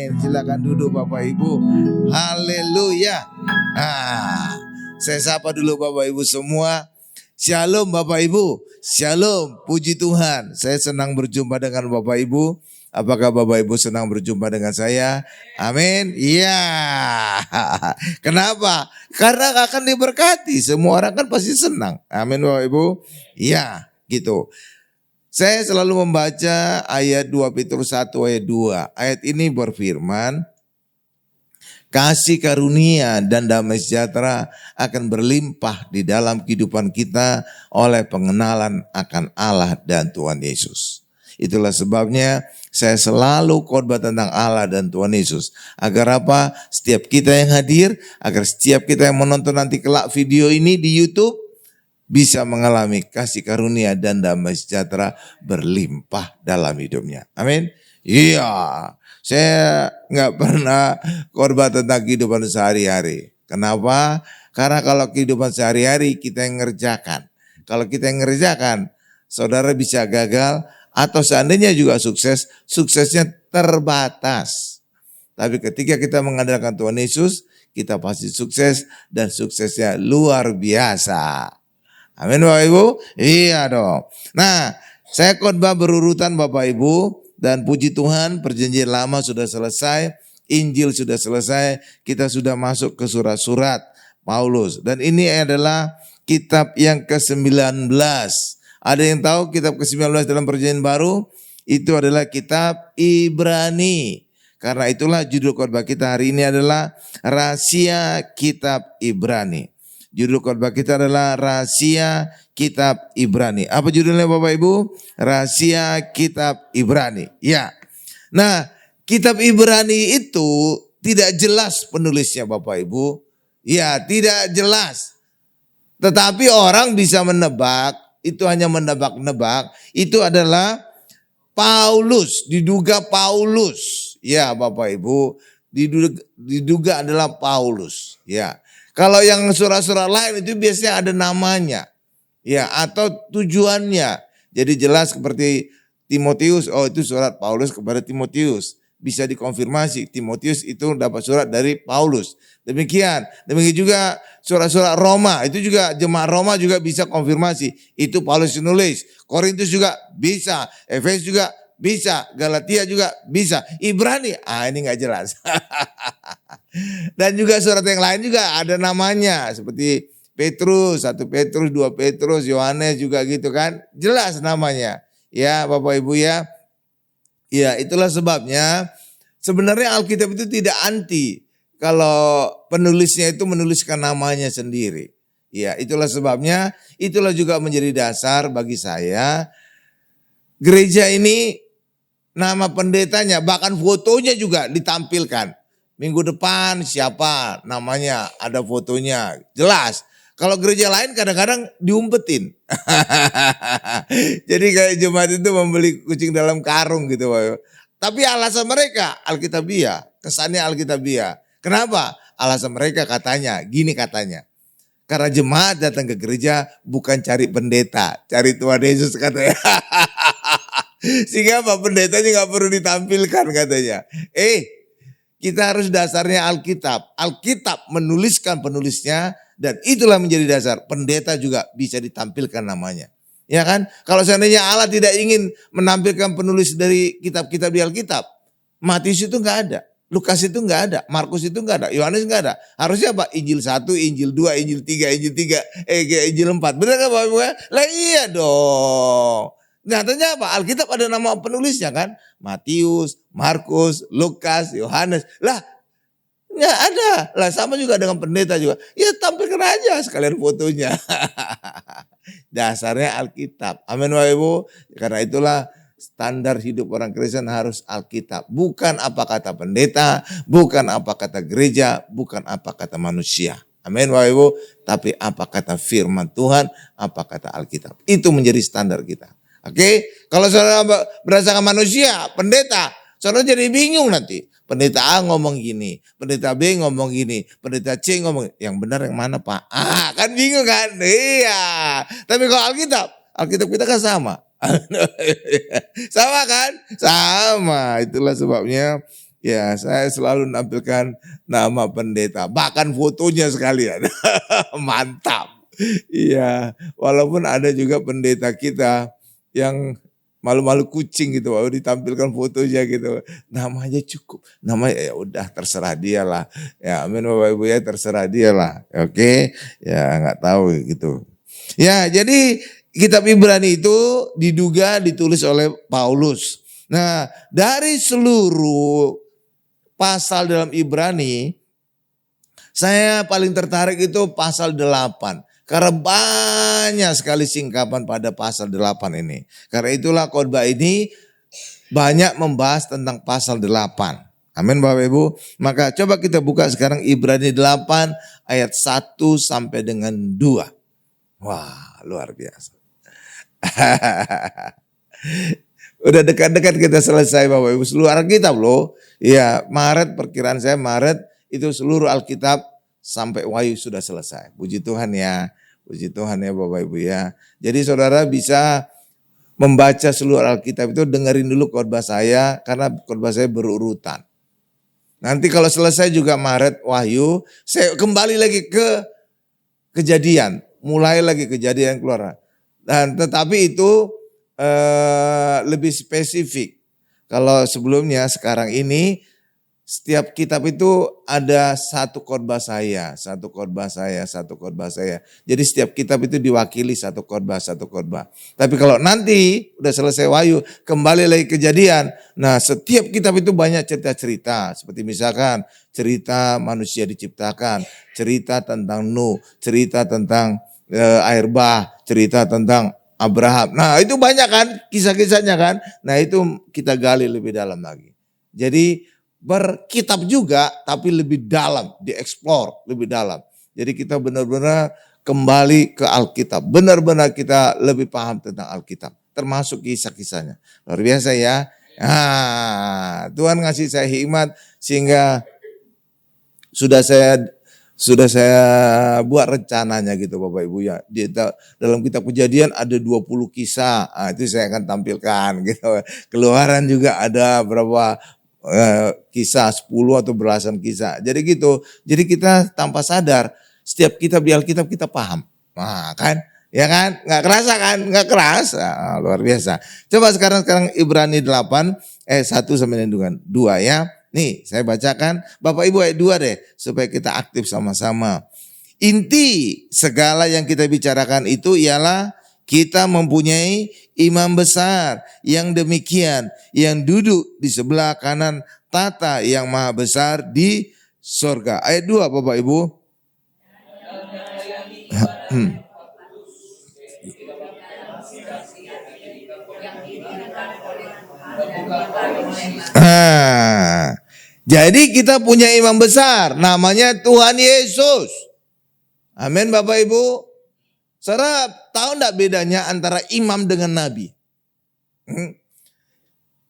Amin. Silakan duduk Bapak Ibu. Haleluya. Saya sapa dulu Bapak Ibu semua. Shalom Bapak Ibu. Shalom. Puji Tuhan. Saya senang berjumpa dengan Bapak Ibu. Apakah Bapak Ibu senang berjumpa dengan saya? Amin. Iya. Kenapa? Karena akan diberkati. Semua orang kan pasti senang. Amin Bapak Ibu. Iya, gitu. Saya selalu membaca ayat 2 Petrus 1 ayat 2. Ayat ini berfirman, kasih karunia dan damai sejahtera akan berlimpah di dalam kehidupan kita oleh pengenalan akan Allah dan Tuhan Yesus. Itulah sebabnya saya selalu khotbah tentang Allah dan Tuhan Yesus. Agar apa? Setiap kita yang hadir, agar setiap kita yang menonton nanti kelak video ini di YouTube, bisa mengalami kasih karunia dan damai sejahtera berlimpah dalam hidupnya. Amin. Iya, saya nggak pernah khotbah tentang kehidupan sehari-hari. Kenapa? Karena kalau kehidupan sehari-hari kita yang ngerjakan. Kalau kita yang ngerjakan, saudara bisa gagal atau seandainya juga sukses, suksesnya terbatas. Tapi ketika kita mengandalkan Tuhan Yesus, kita pasti sukses dan suksesnya luar biasa. Amin Bapak Ibu? Iya dong. Nah, saya khotbah berurutan Bapak Ibu dan puji Tuhan perjanjian lama sudah selesai, Injil sudah selesai, kita sudah masuk ke surat-surat Paulus. Dan ini adalah kitab yang ke-19. Ada yang tahu kitab ke-19 dalam perjanjian baru? Itu adalah kitab Ibrani. Karena itulah judul khotbah kita hari ini adalah Rahasia Kitab Ibrani. Judul khotbah kita adalah Rahasia Kitab Ibrani. Apa judulnya Bapak Ibu? Rahasia Kitab Ibrani. Ya. Nah, kitab Ibrani itu tidak jelas penulisnya Bapak Ibu. Ya, tidak jelas. Tetapi orang bisa menebak, itu hanya menebak-nebak, itu adalah Paulus, diduga Paulus. Ya, Bapak Ibu, diduga adalah Paulus. Ya. Kalau yang surat-surat lain itu biasanya ada namanya, ya, atau tujuannya. Jadi jelas seperti Timotius, oh itu surat Paulus kepada Timotius. Bisa dikonfirmasi, Timotius itu dapat surat dari Paulus. Demikian juga surat-surat Roma, itu juga jemaat Roma juga bisa konfirmasi. Itu Paulus nulis, Korintus juga bisa, Efesus juga bisa, Galatia juga bisa, Ibrani, ini gak jelas. Dan juga surat yang lain juga ada namanya seperti Petrus, 1 Petrus, 2 Petrus, Yohanes juga gitu kan. Jelas namanya. Ya Bapak Ibu ya. Ya itulah sebabnya sebenarnya Alkitab itu tidak anti kalau penulisnya itu menuliskan namanya sendiri. Ya itulah sebabnya, itulah juga menjadi dasar bagi saya. Gereja ini nama pendetanya bahkan fotonya juga ditampilkan. Minggu depan siapa namanya, ada fotonya, jelas. Kalau gereja lain kadang-kadang diumpetin. Jadi kayak jemaat itu membeli kucing dalam karung gitu. Tapi alasan mereka Alkitabiah, kesannya Alkitabiah. Kenapa? Alasan mereka katanya, gini katanya. Karena jemaat datang ke gereja bukan cari pendeta, cari Tuhan Yesus katanya. Sehingga Pak pendetanya gak perlu ditampilkan katanya. Kita harus dasarnya Alkitab. Alkitab menuliskan penulisnya dan itulah menjadi dasar. Pendeta juga bisa ditampilkan namanya. Ya kan? Kalau seandainya Allah tidak ingin menampilkan penulis dari kitab-kitab di Alkitab, Matius itu enggak ada. Lukas itu enggak ada. Markus itu enggak ada. Yohanes enggak ada. Harusnya apa? Injil 1, Injil 2, Injil 3, Injil 4. Benar kan Bapak Ibu? Lah iya dong. Nyatanya apa? Alkitab ada nama penulisnya kan? Matius, Markus, Lukas, Yohanes. Lah, nggak ada. Lah sama juga dengan pendeta juga. Ya tampilkan aja sekalian fotonya. Dasarnya Alkitab. Amin Bapak Ibu. Karena itulah standar hidup orang Kristen harus Alkitab. Bukan apa kata pendeta, bukan apa kata gereja, bukan apa kata manusia. Amin Bapak Ibu. Tapi apa kata firman Tuhan, apa kata Alkitab. Itu menjadi standar kita. Oke, kalau saudara berdasarkan manusia, pendeta, saudara jadi bingung nanti. Pendeta A ngomong gini, pendeta B ngomong gini, pendeta C ngomong, yang benar yang mana Pak? Kan bingung kan? Iya. Tapi kalau Alkitab kita kan sama. Sama kan? Sama. Itulah sebabnya Ya, saya selalu menampilkan nama pendeta, bahkan fotonya sekalian. Mantap. Iya, walaupun ada juga pendeta kita yang malu-malu kucing gitu, baru ditampilkan fotonya gitu. Namanya cukup, namanya ya udah terserah dia lah. Ya, amin Bapak Ibu ya, terserah dia lah. Oke, ya nggak tahu gitu. Ya, jadi kitab Ibrani itu diduga ditulis oleh Paulus. Nah, dari seluruh pasal dalam Ibrani, saya paling tertarik itu pasal 8. Karena banyak sekali singkapan pada pasal 8 ini. Karena itulah khotbah ini banyak membahas tentang pasal 8. Amin Bapak Ibu. Maka coba kita buka sekarang Ibrani 8 ayat 1 sampai dengan 2. Wah, luar biasa. Udah dekat-dekat kita selesai Bapak Ibu. Seluruh Alkitab loh. Ya, Maret, perkiraan saya Maret itu seluruh Alkitab sampai Wahyu sudah selesai. Puji Tuhan ya. Puji Tuhan ya Bapak Ibu ya. Jadi saudara bisa membaca seluruh Alkitab itu, dengerin dulu khotbah saya. Karena khotbah saya berurutan. Nanti kalau selesai juga Maret Wahyu, saya kembali lagi ke Kejadian. Mulai lagi Kejadian keluar. Dan tetapi itu lebih spesifik. Kalau sebelumnya sekarang ini setiap kitab itu ada satu khotbah saya, satu khotbah saya, satu khotbah saya. Jadi setiap kitab itu diwakili satu khotbah, satu khotbah. Tapi kalau nanti udah selesai Wahyu, kembali lagi Kejadian. Nah, setiap kitab itu banyak cerita-cerita. Seperti misalkan cerita manusia diciptakan, cerita tentang Nuh, cerita tentang air bah, cerita tentang Abraham. Nah, itu banyak kan kisah-kisahnya kan. Nah, itu kita gali lebih dalam lagi. Jadi berkitab juga tapi lebih dalam, dieksplor lebih dalam. Jadi kita benar-benar kembali ke Alkitab. Benar-benar kita lebih paham tentang Alkitab. Termasuk kisah-kisahnya. Luar biasa ya. Nah, Tuhan ngasih saya hikmat sehingga sudah saya buat rencananya gitu Bapak Ibu ya. Dalam kitab Kejadian ada 20 kisah. Nah, itu saya akan tampilkan gitu. Keluaran juga ada berapa kisah, 10 atau belasan kisah. Jadi gitu. Jadi kita tanpa sadar setiap kitab di Alkitab kita paham. Nah, kan? Ya kan? Nggak kerasa kan? Nggak kerasa. Luar biasa. Coba sekarang Ibrani 8 1 sampai dengan 2 ya. Nih, saya bacakan. Bapak Ibu ayat 2 deh supaya kita aktif sama-sama. Inti segala yang kita bicarakan itu ialah kita mempunyai imam besar yang demikian, yang duduk di sebelah kanan tata yang maha besar di sorga. Ayat 2 Bapak Ibu. Jadi kita punya imam besar, namanya Tuhan Yesus. Amin Bapak Ibu. Saudara tahu enggak bedanya antara imam dengan nabi?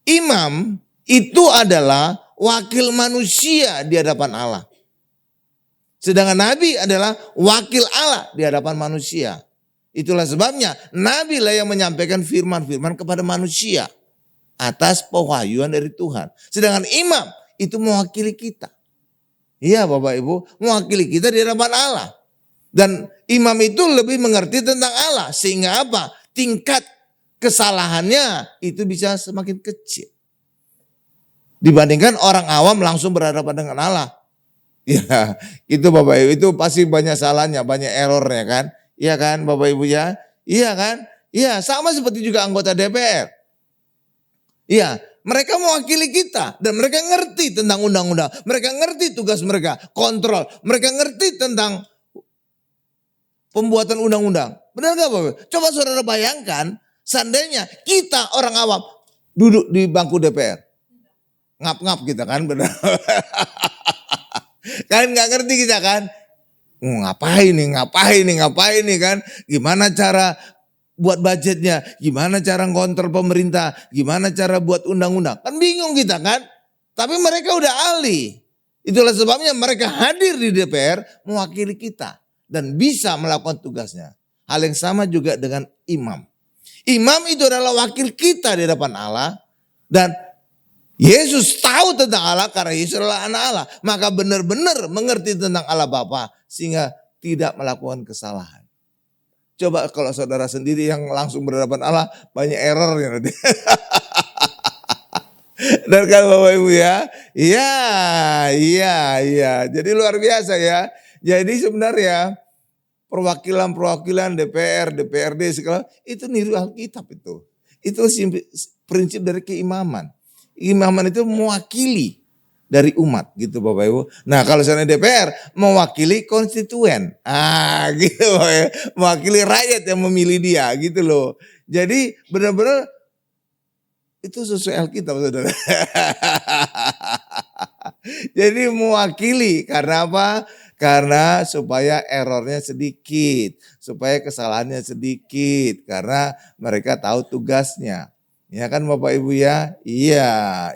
Imam itu adalah wakil manusia di hadapan Allah. Sedangkan nabi adalah wakil Allah di hadapan manusia. Itulah sebabnya nabi lah yang menyampaikan firman-firman kepada manusia atas pewahyuan dari Tuhan. Sedangkan imam itu mewakili kita. Iya Bapak Ibu, mewakili kita di hadapan Allah. Dan imam itu lebih mengerti tentang Allah. Sehingga apa? Tingkat kesalahannya itu bisa semakin kecil. Dibandingkan orang awam langsung berhadapan dengan Allah. Ya, itu Bapak Ibu, itu pasti banyak salahnya, banyak errornya kan. Iya kan Bapak Ibu ya? Iya kan? Iya, sama seperti juga anggota DPR. Iya, mereka mewakili kita dan mereka ngerti tentang undang-undang. Mereka ngerti tugas mereka, kontrol. Mereka ngerti tentang pembuatan undang-undang. Benar gak Bapak? Coba saudara bayangkan, seandainya kita orang awam duduk di bangku DPR. Ngap-ngap kita kan, benar. Kan gak ngerti kita kan. Ngapain nih kan. Gimana cara buat budgetnya, gimana cara ngontrol pemerintah, gimana cara buat undang-undang. Kan bingung kita kan. Tapi mereka udah ahli. Itulah sebabnya mereka hadir di DPR mewakili kita. Dan bisa melakukan tugasnya. Hal yang sama juga dengan imam. Imam itu adalah wakil kita di hadapan Allah. Dan Yesus tahu tentang Allah karena Yesus adalah anak Allah. Maka benar-benar mengerti tentang Allah Bapa sehingga tidak melakukan kesalahan. Coba kalau saudara sendiri yang langsung berhadapan Allah, banyak errornya nanti. Dan kan Bapak Ibu ya, iya. Jadi luar biasa ya. Jadi sebenarnya perwakilan DPR, DPRD segala itu niru Alkitab itu. Itu prinsip dari keimaman. Imaman itu mewakili dari umat gitu Bapak Ibu. Nah kalau misalnya DPR mewakili konstituen. Gitu Bapak Ibu. Mewakili rakyat yang memilih dia gitu loh. Jadi benar-benar itu sesuai Alkitab saudara. Jadi mewakili karena apa? Karena supaya errornya sedikit. Supaya kesalahannya sedikit. Karena mereka tahu tugasnya. Ya kan Bapak Ibu ya? Iya.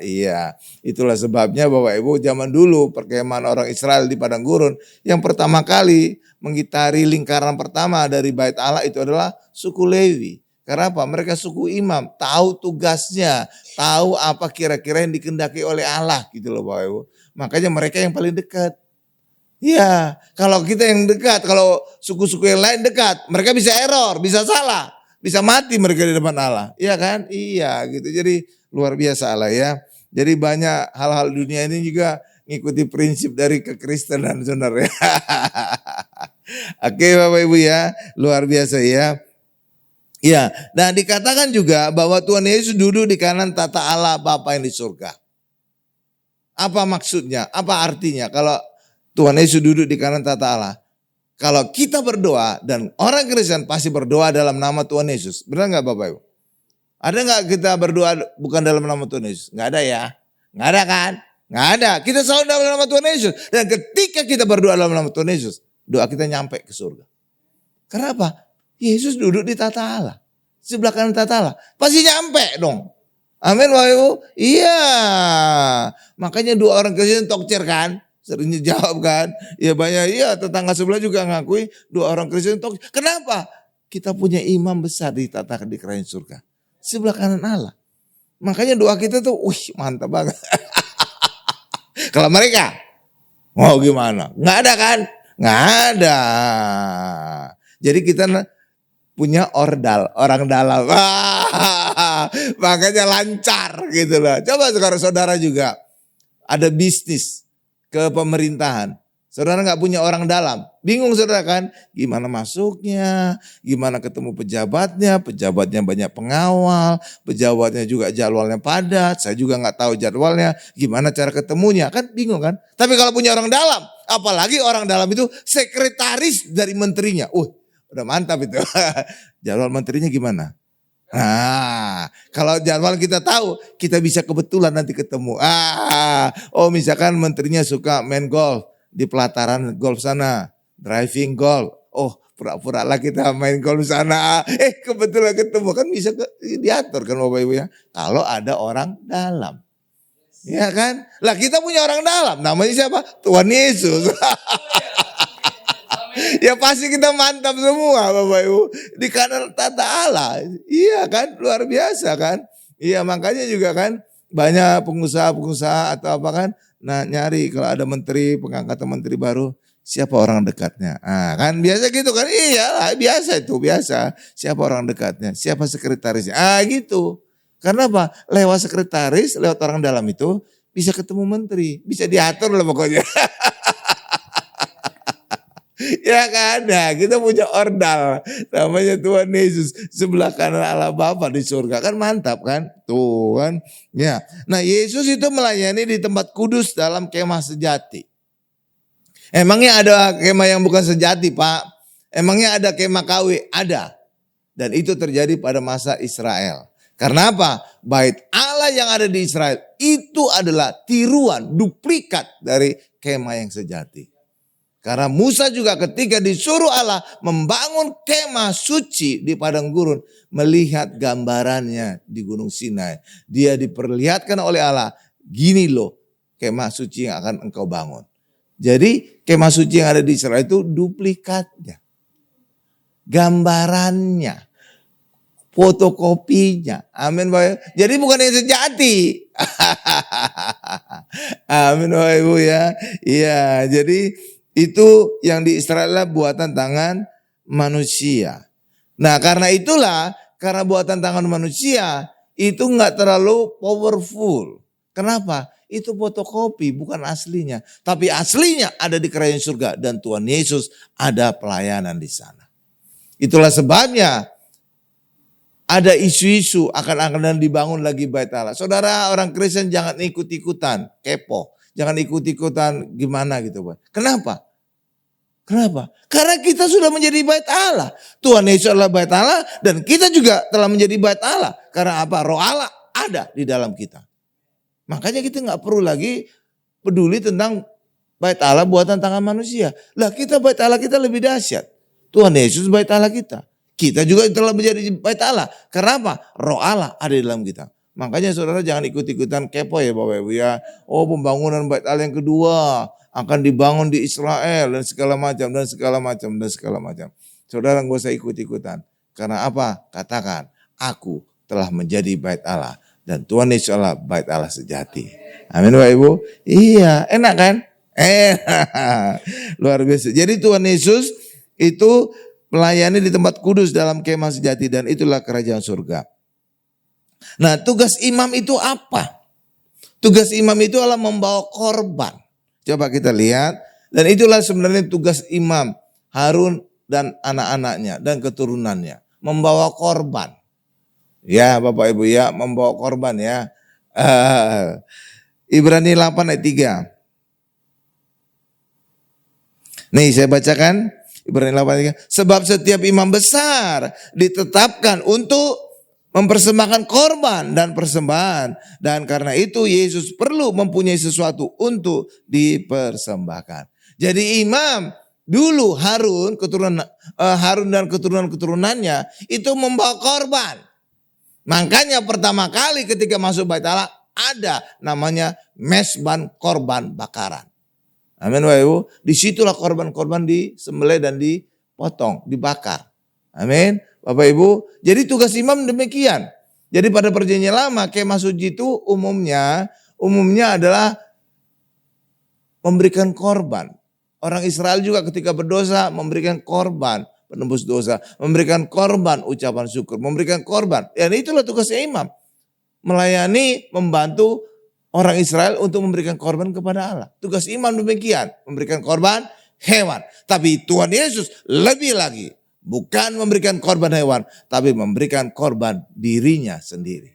Itulah sebabnya Bapak Ibu zaman dulu perkemahan orang Israel di padang gurun. Yang pertama kali mengitari lingkaran pertama dari bait Allah itu adalah suku Lewi. Karena apa? Mereka suku imam, tahu tugasnya, tahu apa kira-kira yang dikehendaki oleh Allah gitu loh Bapak Ibu. Makanya mereka yang paling dekat. Iya, kalau kita yang dekat, kalau suku-suku yang lain dekat, mereka bisa error, bisa salah. Bisa mati mereka di depan Allah. Iya kan? Iya gitu. Jadi luar biasa Allah ya. Jadi banyak hal-hal dunia ini juga ngikuti prinsip dari kekristenan saudara ya. Oke Bapak Ibu ya. Luar biasa ya. Ya, nah dikatakan juga bahwa Tuhan Yesus duduk di kanan tata Allah Bapa yang di surga. Apa maksudnya? Apa artinya kalau Tuhan Yesus duduk di kanan tata Allah? Kalau kita berdoa dan orang Kristen pasti berdoa dalam nama Tuhan Yesus. Benar nggak Bapak Ibu? Ada nggak kita berdoa bukan dalam nama Tuhan Yesus? Nggak ada ya? Nggak ada kan? Nggak ada. Kita selalu dalam nama Tuhan Yesus. Dan ketika kita berdoa dalam nama Tuhan Yesus, doa kita nyampe ke surga. Kenapa? Yesus duduk di tata Allah. Sebelah kanan tata Allah. Pasti nyampe dong. Amin Bapak Ibu? Iya. Makanya dua orang Kristen tokcer kan? Seringnya jawab kan, ya banyak iya tetangga sebelah juga ngakui dua orang Kristen tokcer. Kenapa? Kita punya imam besar di kerajaan surga. Sebelah kanan Allah. Makanya doa kita tuh, mantap banget. Kalau mereka, mau gimana? Nggak ada kan? Nggak ada. Jadi kita punya orang dalam. Makanya lancar gitu loh. Coba sekarang saudara juga ada bisnis ke pemerintahan. Saudara nggak punya orang dalam. Bingung saudara kan? Gimana masuknya? Gimana ketemu pejabatnya? Pejabatnya banyak pengawal. Pejabatnya juga jadwalnya padat. Saya juga nggak tahu jadwalnya. Gimana cara ketemunya? Kan bingung kan? Tapi kalau punya orang dalam. Apalagi orang dalam itu sekretaris dari menterinya. Udah mantap itu. Jadwal menterinya gimana? Nah, kalau jadwal kita tahu, kita bisa kebetulan nanti ketemu. Misalkan menterinya suka main golf di pelataran golf sana, driving golf. Pura-pura lah kita main golf sana. Kebetulan ketemu kan bisa diatur kan Bapak Ibu ya. Kalau ada orang dalam. Ya kan? Lah kita punya orang dalam, namanya siapa? Tuhan Yesus. Ya pasti kita mantap semua Bapak Ibu. Di kanan tata Allah. Iya kan luar biasa kan. Iya makanya juga kan banyak pengusaha-pengusaha atau apa kan. Nah nyari kalau ada menteri, pengangkatan menteri baru. Siapa orang dekatnya. Kan biasa gitu kan. Iya biasa itu biasa. Siapa orang dekatnya. Siapa sekretarisnya. Gitu. Karena apa? Lewat sekretaris, lewat orang dalam itu bisa ketemu menteri. Bisa diatur lah pokoknya. Ya kan, nah kita punya ordal namanya Tuhan Yesus sebelah kanan Allah Bapa di surga kan mantap kan, tuh kan. Ya, nah Yesus itu melayani di tempat kudus dalam kemah sejati. Emangnya ada kemah yang bukan sejati Pak? Emangnya ada kemah KW? Ada, dan itu terjadi pada masa Israel. Karena apa? Bait Allah yang ada di Israel itu adalah tiruan, duplikat dari kemah yang sejati. Karena Musa juga ketika disuruh Allah membangun kemah suci di padang gurun. Melihat gambarannya di Gunung Sinai. Dia diperlihatkan oleh Allah. Gini loh kemah suci yang akan engkau bangun. Jadi kemah suci yang ada di Israel itu duplikatnya. Gambarannya. fotokopinya. Amin Bapak Ibu. Jadi bukan yang sejati. Amin Bapak Ibu ya. Iya, jadi itu yang di Israel adalah buatan tangan manusia. Nah karena itulah, karena buatan tangan manusia itu nggak terlalu powerful. Kenapa? Itu fotokopi bukan aslinya. Tapi aslinya ada di kerajaan surga dan Tuhan Yesus ada pelayanan di sana. Itulah sebabnya ada isu-isu akan dibangun lagi bait Allah. Saudara orang Kristen jangan ikut-ikutan, kepo. Jangan ikut-ikutan gimana gitu. Kenapa? Kenapa? Karena kita sudah menjadi bait Allah. Tuhan Yesus adalah bait Allah dan kita juga telah menjadi bait Allah. Karena apa? Roh Allah ada di dalam kita. Makanya kita nggak perlu lagi peduli tentang bait Allah buatan tangan manusia. Lah kita bait Allah kita lebih dahsyat. Tuhan Yesus bait Allah kita. Kita juga telah menjadi bait Allah. Karena apa? Roh Allah ada di dalam kita. Makanya saudara jangan ikut-ikutan kepo ya Bapak Ibu ya. Oh pembangunan bait Allah yang kedua akan dibangun di Israel dan segala macam dan segala macam dan segala macam. Saudara nggak usah ikut-ikutan. Karena apa? Katakan, aku telah menjadi bait Allah dan Tuhan Yesus adalah bait Allah sejati. Amin Bapak Ibu. Iya, enak kan? Luar biasa. Jadi Tuhan Yesus itu melayani di tempat kudus dalam kemah sejati dan itulah kerajaan surga. Nah tugas imam itu apa? Tugas imam itu adalah membawa korban. Coba kita lihat. Dan itulah sebenarnya tugas imam Harun dan anak-anaknya dan keturunannya. Membawa korban. Ya Bapak Ibu ya, membawa korban ya. Ibrani 8 ayat 3. Nih saya bacakan. Ibrani 8, sebab setiap imam besar ditetapkan untuk mempersembahkan korban dan persembahan. Dan karena itu Yesus perlu mempunyai sesuatu untuk dipersembahkan. Jadi imam dulu Harun dan keturunan-keturunannya itu membawa korban. Makanya pertama kali ketika masuk bait Allah ada namanya mesban korban bakaran. Amin Bapak Ibu. Disitulah korban-korban disembelih dan dipotong, dibakar. Amin Bapak Ibu. Jadi tugas imam demikian. Jadi pada perjanjian lama kemah suci itu umumnya adalah memberikan korban. Orang Israel juga ketika berdosa memberikan korban penembus dosa. Memberikan korban ucapan syukur. Memberikan korban. Dan itulah tugasnya imam. Melayani, membantu orang Israel untuk memberikan korban kepada Allah. Tugas imam demikian, memberikan korban hewan. Tapi Tuhan Yesus lebih lagi, bukan memberikan korban hewan, tapi memberikan korban dirinya sendiri.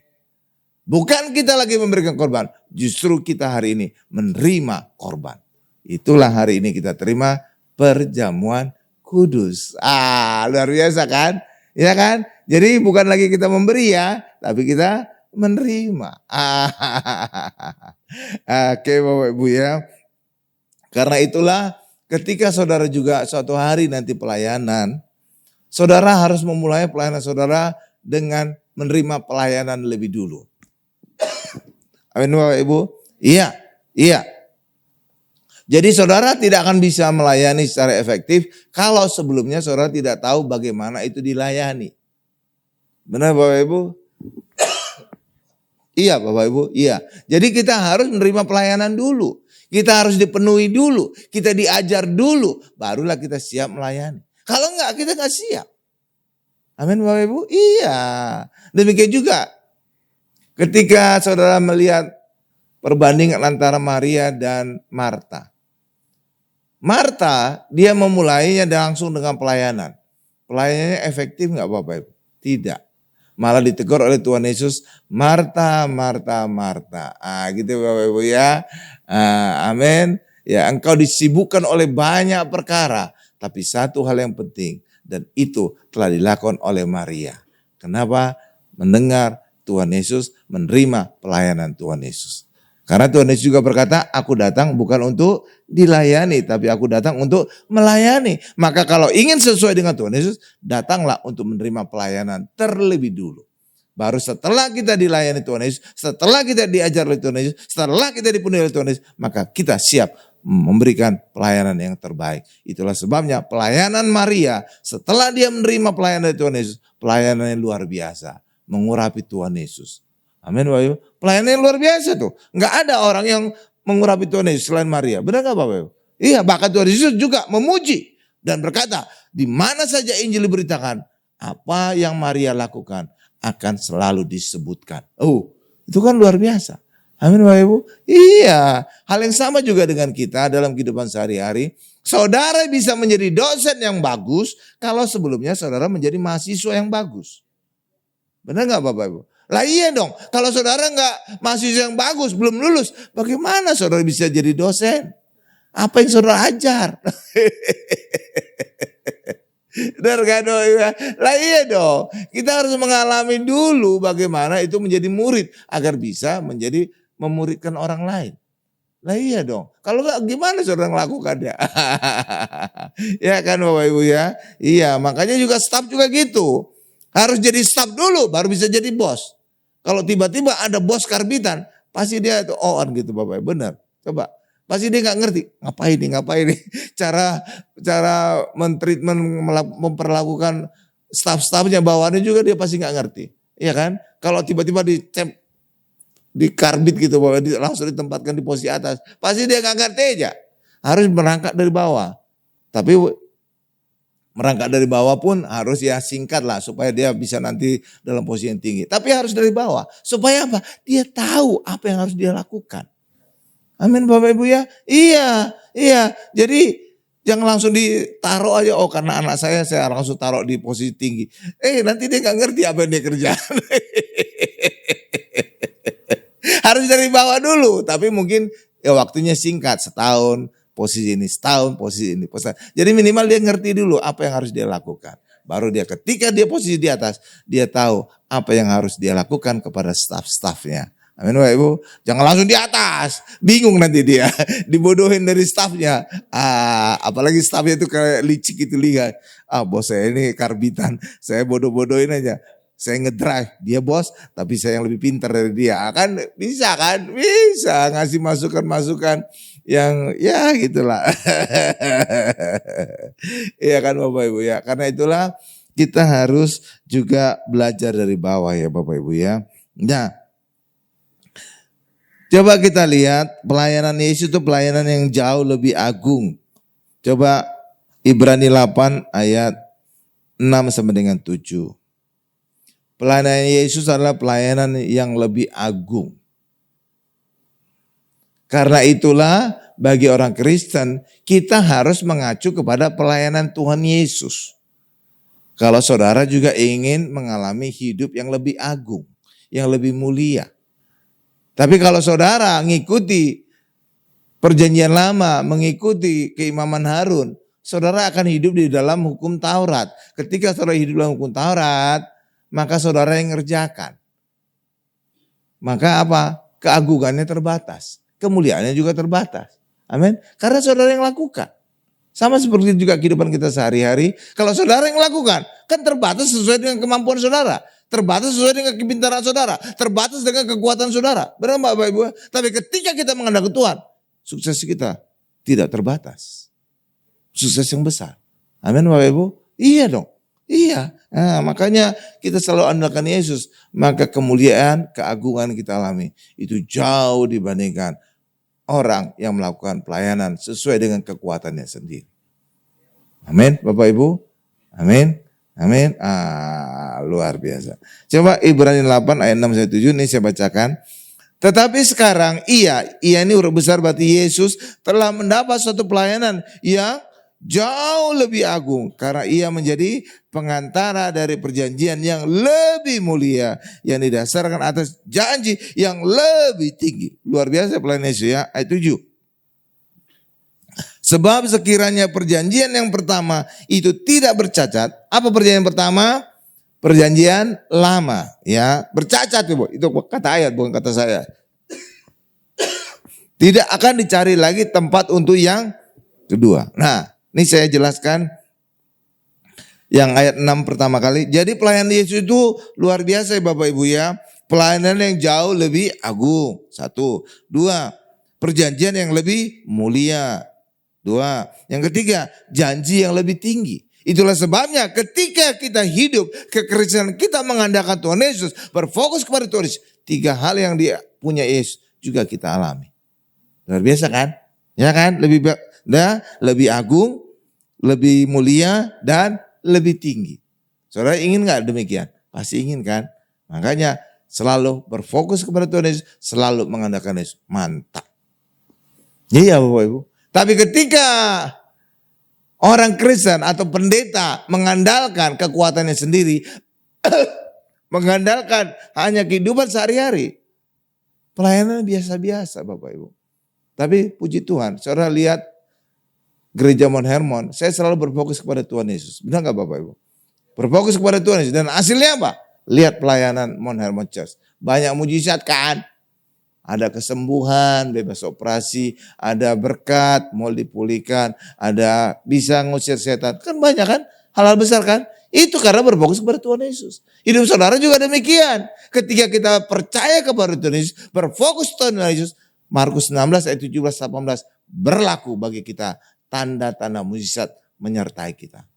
Bukan kita lagi memberikan korban, justru kita hari ini menerima korban. Itulah hari ini kita terima perjamuan kudus. Luar biasa kan? Ya kan? Jadi bukan lagi kita memberi ya, tapi kita menerima. Oke Bapak Ibu ya. Karena itulah ketika saudara juga suatu hari nanti pelayanan, saudara harus memulai pelayanan saudara dengan menerima pelayanan lebih dulu. Amin Bapak Ibu. Iya. Jadi saudara tidak akan bisa melayani secara efektif kalau sebelumnya saudara tidak tahu bagaimana itu dilayani. Benar Bapak Ibu? Iya Bapak Ibu, iya. Jadi kita harus menerima pelayanan dulu. Kita harus dipenuhi dulu. Kita diajar dulu. Barulah kita siap melayani. Kalau enggak kita enggak siap. Amin Bapak Ibu? Iya. Demikian juga ketika saudara melihat perbandingan antara Maria dan Marta. Marta dia memulainya langsung dengan pelayanan. Pelayanannya efektif enggak Bapak Ibu? Tidak. Malah ditegur oleh Tuhan Yesus, Marta, Marta, Marta. Gitu Bapak Ibu ya. Amin. Ya, engkau disibukkan oleh banyak perkara. Tapi satu hal yang penting. Dan itu telah dilakukan oleh Maria. Kenapa? Mendengar Tuhan Yesus, menerima pelayanan Tuhan Yesus. Karena Tuhan Yesus juga berkata, aku datang bukan untuk dilayani, tapi aku datang untuk melayani. Maka kalau ingin sesuai dengan Tuhan Yesus, datanglah untuk menerima pelayanan terlebih dulu. Baru setelah kita dilayani Tuhan Yesus, setelah kita diajar oleh Tuhan Yesus, setelah kita dipenuhi oleh Tuhan Yesus, maka kita siap memberikan pelayanan yang terbaik. Itulah sebabnya pelayanan Maria setelah dia menerima pelayanan dari Tuhan Yesus, pelayanan yang luar biasa, mengurapi Tuhan Yesus. Amin Bapak Ibu. Pelayanan yang luar biasa tuh. Enggak ada orang yang mengurapi Tuhan Yesus selain Maria. Benar enggak Bapak Ibu? Iya, bahkan Tuhan Yesus juga memuji dan berkata, di mana saja Injil diberitakan, apa yang Maria lakukan akan selalu disebutkan. Oh, itu kan luar biasa. Amin Bapak Ibu. Iya, hal yang sama juga dengan kita dalam kehidupan sehari-hari. Saudara bisa menjadi dosen yang bagus kalau sebelumnya saudara menjadi mahasiswa yang bagus. Benar nggak Bapak Ibu? Lah iya dong, kalau saudara nggak mahasiswa yang bagus, belum lulus, bagaimana saudara bisa jadi dosen? Apa yang saudara ajar? Benar kan? Lah iya dong, kita harus mengalami dulu bagaimana itu menjadi murid agar bisa menjadi memuridkan orang lain. Lah iya dong, kalau enggak gimana saudara melakukannya? Ya kan Bapak Ibu ya? Iya, makanya juga staf juga gitu. Harus jadi staf dulu baru bisa jadi bos. Kalau tiba-tiba ada bos karbitan, pasti dia itu gitu Bapak Ibu. Benar, coba. Pasti dia nggak ngerti ngapain nih cara mentreatment memperlakukan staf-stafnya bawahannya juga dia pasti nggak ngerti, iya kan? Kalau tiba-tiba di karbit gitu bahwa langsung ditempatkan di posisi atas, pasti dia nggak ngerti aja. Harus merangkak dari bawah, tapi merangkak dari bawah pun harus ya singkat lah supaya dia bisa nanti dalam posisi yang tinggi. Tapi harus dari bawah supaya apa? Dia tahu apa yang harus dia lakukan. Amin Bapak Ibu ya. Iya. Jadi jangan langsung ditaruh aja. Oh karena anak saya langsung taruh di posisi tinggi. Nanti dia gak ngerti apa yang dia kerjakan. Harus dari bawah dulu. Tapi mungkin ya waktunya singkat. Setahun posisi ini, setahun posisi ini. Jadi minimal dia ngerti dulu apa yang harus dia lakukan. Baru dia ketika dia posisi di atas. Dia tahu apa yang harus dia lakukan kepada staf-stafnya. Amin Bapak Ibu. Jangan langsung di atas. Bingung nanti dia. Dibodohin dari stafnya. Apalagi stafnya itu kayak licik itu lihat. Bos saya ini karbitan. Saya bodoh-bodohin aja. Saya ngedrive. Dia bos. Tapi saya yang lebih pintar dari dia. Kan bisa kan? Bisa ngasih masukan-masukan. Yang ya gitulah. Iya kan Bapak Ibu ya. Karena itulah kita harus juga belajar dari bawah ya Bapak Ibu ya. Nah. Coba kita lihat pelayanan Yesus itu pelayanan yang jauh lebih agung. Coba Ibrani 8 ayat 6 sampai dengan 7. Pelayanan Yesus adalah pelayanan yang lebih agung. Karena itulah bagi orang Kristen kita harus mengacu kepada pelayanan Tuhan Yesus. Kalau saudara juga ingin mengalami hidup yang lebih agung, yang lebih mulia. Tapi kalau saudara mengikuti perjanjian lama, mengikuti keimaman Harun, saudara akan hidup di dalam hukum Taurat. Ketika saudara hidup dalam hukum Taurat, maka saudara yang ngerjakan. Maka apa? Keagungannya terbatas, kemuliaannya juga terbatas. Amin. Karena saudara yang lakukan. Sama seperti juga kehidupan kita sehari-hari. Kalau saudara yang lakukan, kan terbatas sesuai dengan kemampuan saudara. Terbatas sesuai dengan kepintaran saudara. Terbatas dengan kekuatan saudara. Benar Bapak Ibu? Tapi ketika kita mengandalkan Tuhan, sukses kita tidak terbatas. Sukses yang besar. Amin Bapak Ibu? Iya dong. Iya. Nah, makanya kita selalu andalkan Yesus. Maka kemuliaan, keagungan kita alami. Itu jauh dibandingkan orang yang melakukan pelayanan sesuai dengan kekuatannya sendiri. Amin Bapak Ibu? Amin. Amin. Luar biasa. Coba Ibrani 8 ayat 6 sampai 7 ini saya bacakan. Tetapi sekarang ia ini huruf besar berarti Yesus telah mendapat suatu pelayanan yang jauh lebih agung. Karena ia menjadi pengantara dari perjanjian yang lebih mulia. Yang didasarkan atas janji yang lebih tinggi. Luar biasa pelayanan Yesus ya. Ayat 7. Sebab sekiranya perjanjian yang pertama itu tidak bercacat. Apa perjanjian pertama? Perjanjian lama. Ya, bercacat itu kata ayat bukan kata saya. Tidak akan dicari lagi tempat untuk yang kedua. Nah, ini saya jelaskan. Yang ayat 6 pertama kali. Jadi pelayanan Yesus itu luar biasa ya Bapak Ibu ya. Pelayanan yang jauh lebih agung. 1. 2. Perjanjian yang lebih mulia. 2. Yang ketiga, janji yang lebih tinggi. Itulah sebabnya ketika kita hidup kekristenan kita mengandalkan Tuhan Yesus, berfokus kepada Tuhan Yesus, 3 hal yang dia punya Yesus juga kita alami. Luar biasa kan? Ya kan? Lebih agung, lebih mulia dan lebih tinggi. Saudara ingin nggak demikian? Pasti ingin kan? Makanya selalu berfokus kepada Tuhan Yesus, selalu mengandalkan Yesus. Mantap. Iya Bapak Ibu. Tapi ketika orang Kristen atau pendeta mengandalkan kekuatannya sendiri, mengandalkan hanya kehidupan sehari-hari, pelayanan biasa-biasa Bapak Ibu. Tapi puji Tuhan, saudara lihat gereja Mount Hermon, saya selalu berfokus kepada Tuhan Yesus. Benar gak Bapak Ibu? Berfokus kepada Tuhan Yesus. Dan hasilnya apa? Lihat pelayanan Mount Hermon Church. Banyak mujizat kan? Ada kesembuhan, bebas operasi, ada berkat, mau dipulihkan, ada bisa ngusir setan. Kan banyak kan? Hal-hal besar kan? Itu karena berfokus kepada Tuhan Yesus. Hidup saudara juga demikian. Ketika kita percaya kepada Tuhan Yesus, berfokus Tuhan Yesus, Markus 16 ayat 17-18 berlaku bagi kita. Tanda-tanda mujizat menyertai kita.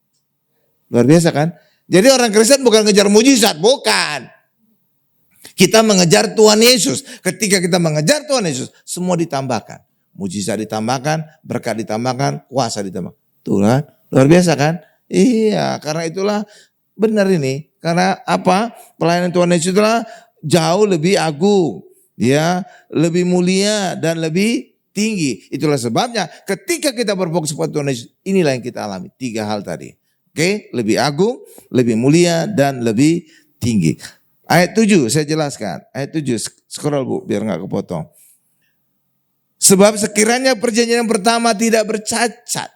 Luar biasa kan? Jadi orang Kristen bukan ngejar mujizat, bukan. Kita mengejar Tuhan Yesus. Ketika kita mengejar Tuhan Yesus, semua ditambahkan. Mujizat ditambahkan, berkat ditambahkan, kuasa ditambahkan. Tuh kan? Luar biasa kan? Iya, karena itulah benar ini. Karena apa? Pelayanan Tuhan Yesus itulah jauh lebih agung, ya, lebih mulia dan lebih tinggi. Itulah sebabnya ketika kita berfokus pada Tuhan Yesus, inilah yang kita alami. 3 hal tadi. Oke, lebih agung, lebih mulia dan lebih tinggi. Ayat 7 saya jelaskan. Ayat 7 scroll Bu biar gak kepotong. Sebab sekiranya perjanjian yang pertama tidak bercacat.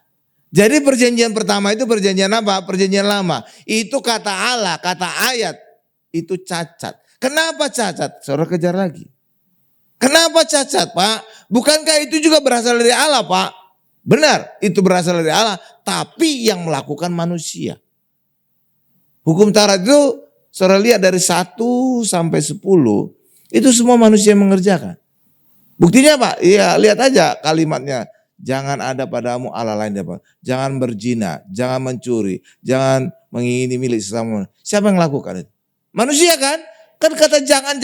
Jadi perjanjian pertama itu perjanjian apa? Perjanjian lama. Itu kata Allah, kata ayat. Itu cacat. Kenapa cacat? Saudara kejar lagi. Kenapa cacat Pak? Bukankah itu juga berasal dari Allah Pak? Benar, itu berasal dari Allah. Tapi yang melakukan manusia. Hukum Taurat itu saudara lihat dari 1 sampai 10. Itu semua manusia yang mengerjakan. Buktinya Pak? Iya lihat aja kalimatnya. Jangan ada padamu Allah lain dapat. Jangan berzina, jangan mencuri, jangan mengingini milik sesama. Siapa yang melakukan itu? Manusia kan? Kan kata jangan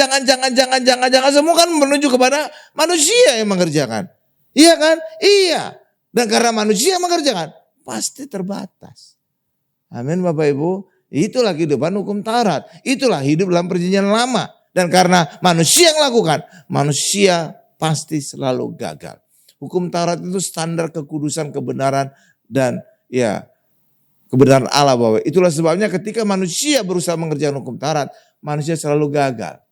semua kan menuju kepada manusia yang mengerjakan. Iya kan? Iya. Dan karena manusia yang mengerjakan, pasti terbatas. Amin Bapak Ibu. Itulah kehidupan hukum Taurat. Itulah hidup dalam perjanjian lama. Dan karena manusia yang lakukan, manusia pasti selalu gagal. Hukum Taurat itu standar kekudusan, kebenaran dan ya kebenaran Allah Bapak. Itulah sebabnya ketika manusia berusaha mengerjakan hukum Taurat, manusia selalu gagal.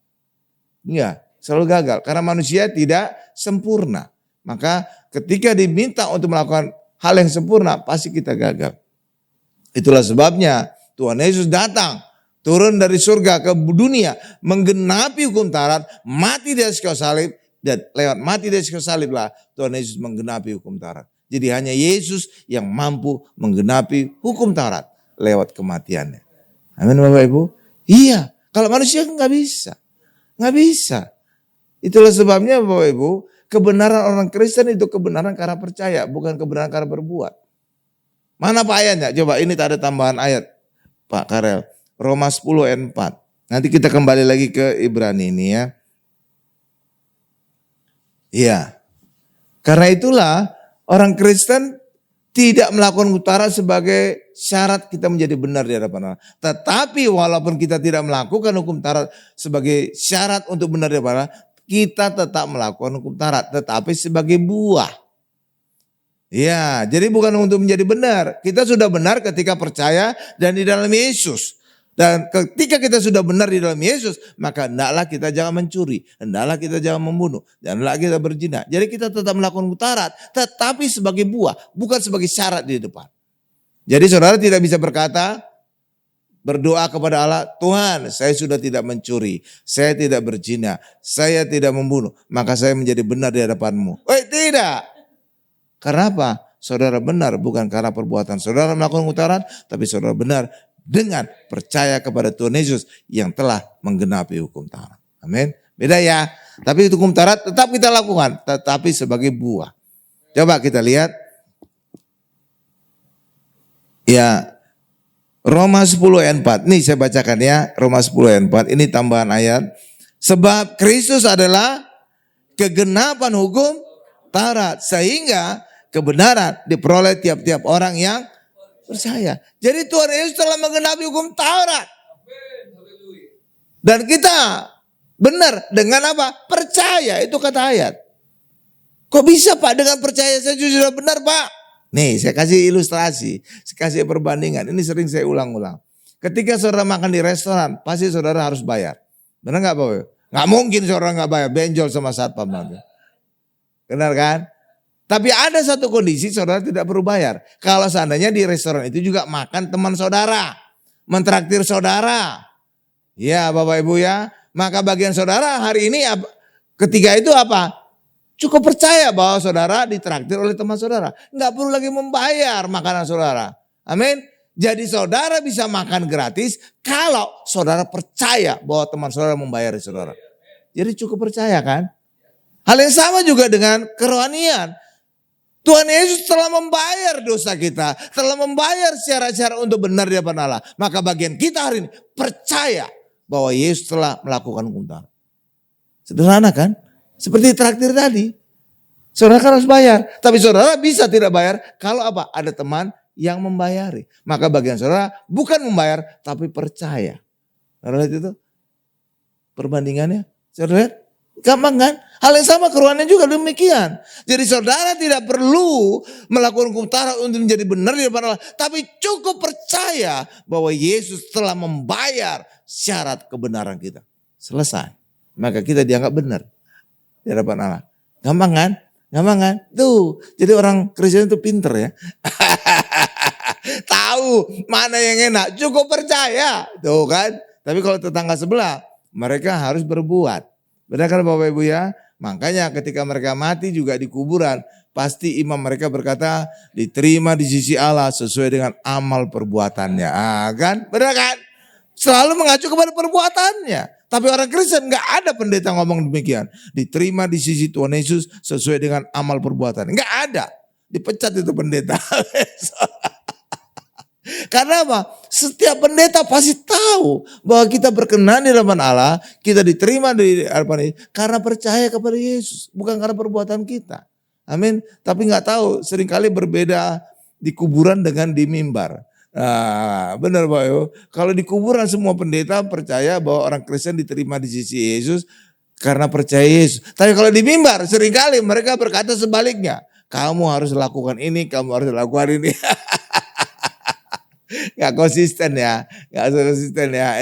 Iya, selalu gagal karena manusia tidak sempurna. Maka ketika diminta untuk melakukan hal yang sempurna, pasti kita gagal. Itulah sebabnya Tuhan Yesus datang, turun dari surga ke dunia, menggenapi hukum Taurat, mati di atas kayu salib, dan lewat mati di atas kayu salib lah Tuhan Yesus menggenapi hukum Taurat. Jadi hanya Yesus yang mampu menggenapi hukum Taurat lewat kematiannya. Amin Bapak Ibu. Iya, kalau manusia nggak bisa, nggak bisa. Itulah sebabnya Bapak Ibu, kebenaran orang Kristen itu kebenaran karena percaya, bukan kebenaran karena berbuat. Mana Pak ayatnya? Coba ini tak ada tambahan ayat Pak Karel. Roma 10 ayat 4. Nanti kita kembali lagi ke Ibrani ini ya. Iya. Karena itulah orang Kristen tidak melakukan utara sebagai syarat kita menjadi benar di hadapan Allah. Tetapi walaupun kita tidak melakukan hukum Taurat sebagai syarat untuk benar di hadapan Allah, kita tetap melakukan hukum Taurat, tetapi sebagai buah. Ya, jadi bukan untuk menjadi benar. Kita sudah benar ketika percaya dan di dalam Yesus. Dan ketika kita sudah benar di dalam Yesus, maka hendaklah kita jangan mencuri, hendaklah kita jangan membunuh, hendaklah kita berzina. Jadi kita tetap melakukan Taurat, tetapi sebagai buah, bukan sebagai syarat di depan. Jadi saudara tidak bisa berkata, berdoa kepada Allah, Tuhan saya sudah tidak mencuri, saya tidak berzina, saya tidak membunuh, maka saya menjadi benar di hadapan-Mu. Tidak. Karena apa? Saudara benar bukan karena perbuatan saudara melakukan Taurat, tapi saudara benar dengan percaya kepada Tuhan Yesus yang telah menggenapi hukum Taurat. Amin. Beda ya. Tapi hukum Taurat tetap kita lakukan, tetapi sebagai buah. Coba kita lihat. Ya, Roma 10 ayat 4. Nih saya bacakan ya, Roma 10 ayat 4. Ini tambahan ayat. Sebab Kristus adalah kegenapan hukum Taurat, sehingga kebenaran diperoleh tiap-tiap orang yang percaya. Jadi Tuhan Yesus telah menggenapi hukum Taurat. Dan kita benar dengan apa? Percaya, itu kata ayat. Kok bisa Pak dengan percaya saya sudah benar Pak? Nih saya kasih ilustrasi, saya kasih perbandingan. Ini sering saya ulang-ulang. Ketika saudara makan di restoran, pasti saudara harus bayar. Benar gak Pak? Gak mungkin saudara gak bayar, benjol sama satpam nanti. Benar kan? Tapi ada satu kondisi saudara tidak perlu bayar. Kalau seandainya di restoran itu juga makan teman saudara, mentraktir saudara. Ya Bapak Ibu ya, maka bagian saudara hari ini ketiga itu apa? Cukup percaya bahwa saudara ditraktir oleh teman saudara. Nggak perlu lagi membayar makanan saudara. Amin. Jadi saudara bisa makan gratis kalau saudara percaya bahwa teman saudara membayari saudara. Jadi cukup percaya kan. Hal yang sama juga dengan kerohanian. Tuhan Yesus telah membayar dosa kita. Telah membayar syarat-syarat untuk benar di hadapan Allah. Maka bagian kita hari ini percaya bahwa Yesus telah melakukan hukum Taurat. Sederhana kan? Seperti traktir tadi. Saudara kan harus bayar. Tapi saudara bisa tidak bayar kalau apa? Ada teman yang membayari. Maka bagian saudara bukan membayar tapi percaya. Saudara lihat itu? Perbandingannya. Saudara lihat? Gampang kan? Hal yang sama kerohanian juga demikian. Jadi saudara tidak perlu melakukan hukum Taurat untuk menjadi benar di hadapan Allah. Tapi cukup percaya bahwa Yesus telah membayar syarat kebenaran kita. Selesai. Maka kita dianggap benar di hadapan Allah. Gampang kan? Gampang kan? Tuh, jadi orang Kristen itu pinter ya. Tahu mana yang enak, cukup percaya. Tuh kan? Tapi kalau tetangga sebelah, mereka harus berbuat. Benar kan Bapak Ibu ya? Makanya ketika mereka mati juga di kuburan, pasti imam mereka berkata, diterima di sisi Allah sesuai dengan amal perbuatannya. Kan? Benar kan? Selalu mengacu kepada perbuatannya. Tapi orang Kristen gak ada pendeta ngomong demikian. Diterima di sisi Tuhan Yesus sesuai dengan amal perbuatan. Gak ada. Dipecat itu pendeta. Karena apa? Setiap pendeta pasti tahu bahwa kita berkenan di hadapan Allah. Kita diterima di hadapan Yesus karena percaya kepada Yesus. Bukan karena perbuatan kita. Amin. Tapi gak tahu seringkali berbeda di kuburan dengan di mimbar. Nah, benar Pak Yo. Kalau di kuburan semua pendeta percaya bahwa orang Kristen diterima di sisi Yesus karena percaya Yesus. Tapi kalau di mimbar seringkali mereka berkata sebaliknya. Kamu harus lakukan ini, kamu harus lakukan ini. Gak konsisten ya. Gak konsisten ya.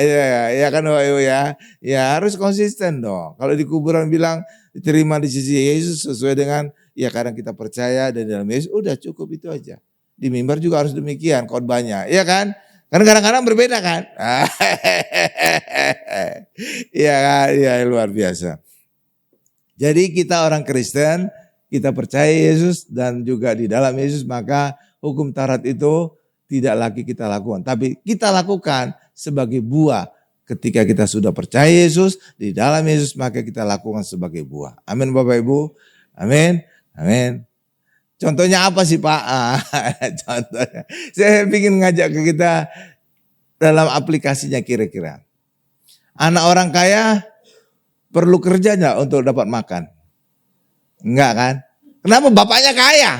Iya kan Pak Yo ya. Ya harus konsisten dong. Kalau di kuburan bilang diterima di sisi Yesus sesuai dengan ya karena kita percaya dan dalam Yesus udah cukup itu aja. Di mimbar juga harus demikian khotbahnya, iya kan? Karena kadang-kadang berbeda kan? Iya kan? Iya luar biasa. Jadi kita orang Kristen, kita percaya Yesus dan juga di dalam Yesus maka hukum Taurat itu tidak lagi kita lakukan. Tapi kita lakukan sebagai buah. Ketika kita sudah percaya Yesus, di dalam Yesus maka kita lakukan sebagai buah. Amin Bapak Ibu. Amin. Amin. Contohnya apa sih Pak? Contohnya, saya ingin ngajak ke kita dalam aplikasinya kira-kira. Anak orang kaya perlu kerja enggak untuk dapat makan? Enggak kan? Kenapa? Bapaknya kaya.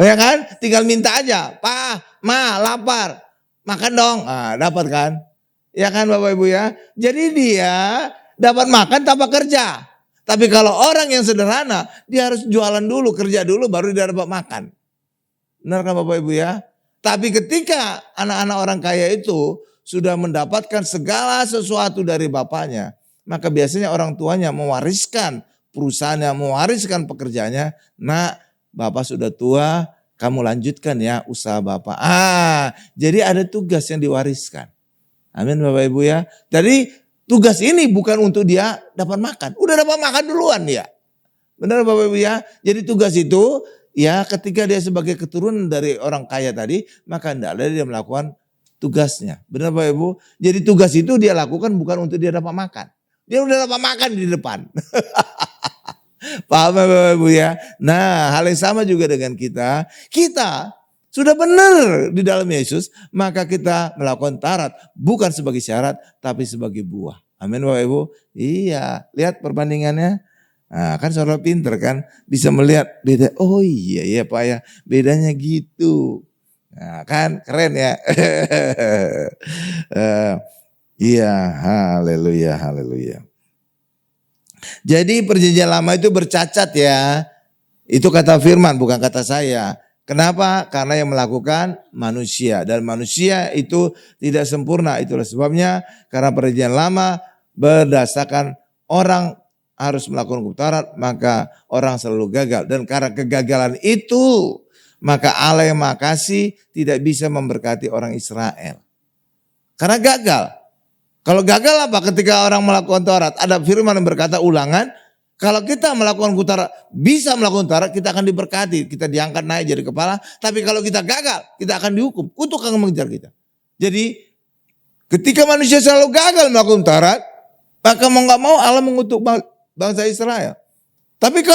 Ya kan? Tinggal minta aja. Pak, Ma, lapar. Makan dong. Dapat kan? Ya kan Bapak Ibu ya? Jadi dia dapat makan tanpa kerja. Tapi kalau orang yang sederhana, dia harus jualan dulu, kerja dulu, baru dia dapat makan. Benar kan Bapak Ibu ya? Tapi ketika anak-anak orang kaya itu sudah mendapatkan segala sesuatu dari bapaknya, maka biasanya orang tuanya mewariskan perusahaannya, mewariskan pekerjaannya. Nak, bapak sudah tua, kamu lanjutkan ya usaha bapak. Jadi ada tugas yang diwariskan. Amin Bapak Ibu ya. Jadi tugas ini bukan untuk dia dapat makan. Udah dapat makan duluan dia. Benar Bapak Ibu ya. Jadi tugas itu ya ketika dia sebagai keturunan dari orang kaya tadi. Maka tidaklah dia melakukan tugasnya. Benar Bapak Ibu? Jadi tugas itu dia lakukan bukan untuk dia dapat makan. Dia udah dapat makan di depan. Paham Bapak Ibu ya? Nah, hal yang sama juga dengan kita. Kita sudah benar di dalam Yesus, maka kita melakukan tarat bukan sebagai syarat tapi sebagai buah. Amin Bapak Ibu. Iya, lihat perbandingannya. Nah, kan saudara pinter kan, bisa melihat beda. Oh iya Pak ya, bedanya gitu. Nah, kan keren ya. Iya, haleluya, haleluya. Jadi perjanjian lama itu bercacat ya. Itu kata firman, bukan kata saya. Kenapa? Karena yang melakukan manusia. Dan manusia itu tidak sempurna. Itulah sebabnya karena perjanjian lama berdasarkan orang harus melakukan hukum Taurat, maka orang selalu gagal. Dan karena kegagalan itu, maka Allah yang Maha Kasih tidak bisa memberkati orang Israel. Karena gagal. Kalau gagal apa? Ketika orang melakukan Taurat, ada firman yang berkata Ulangan, kalau kita melakukan hukum Taurat, bisa melakukan Taurat, kita akan diberkati. Kita diangkat naik jadi kepala. Tapi kalau kita gagal, kita akan dihukum. Kutuk akan mengejar kita. Jadi ketika manusia selalu gagal melakukan Taurat, maka mau gak mau Allah mengutuk bangsa Israel. Tapi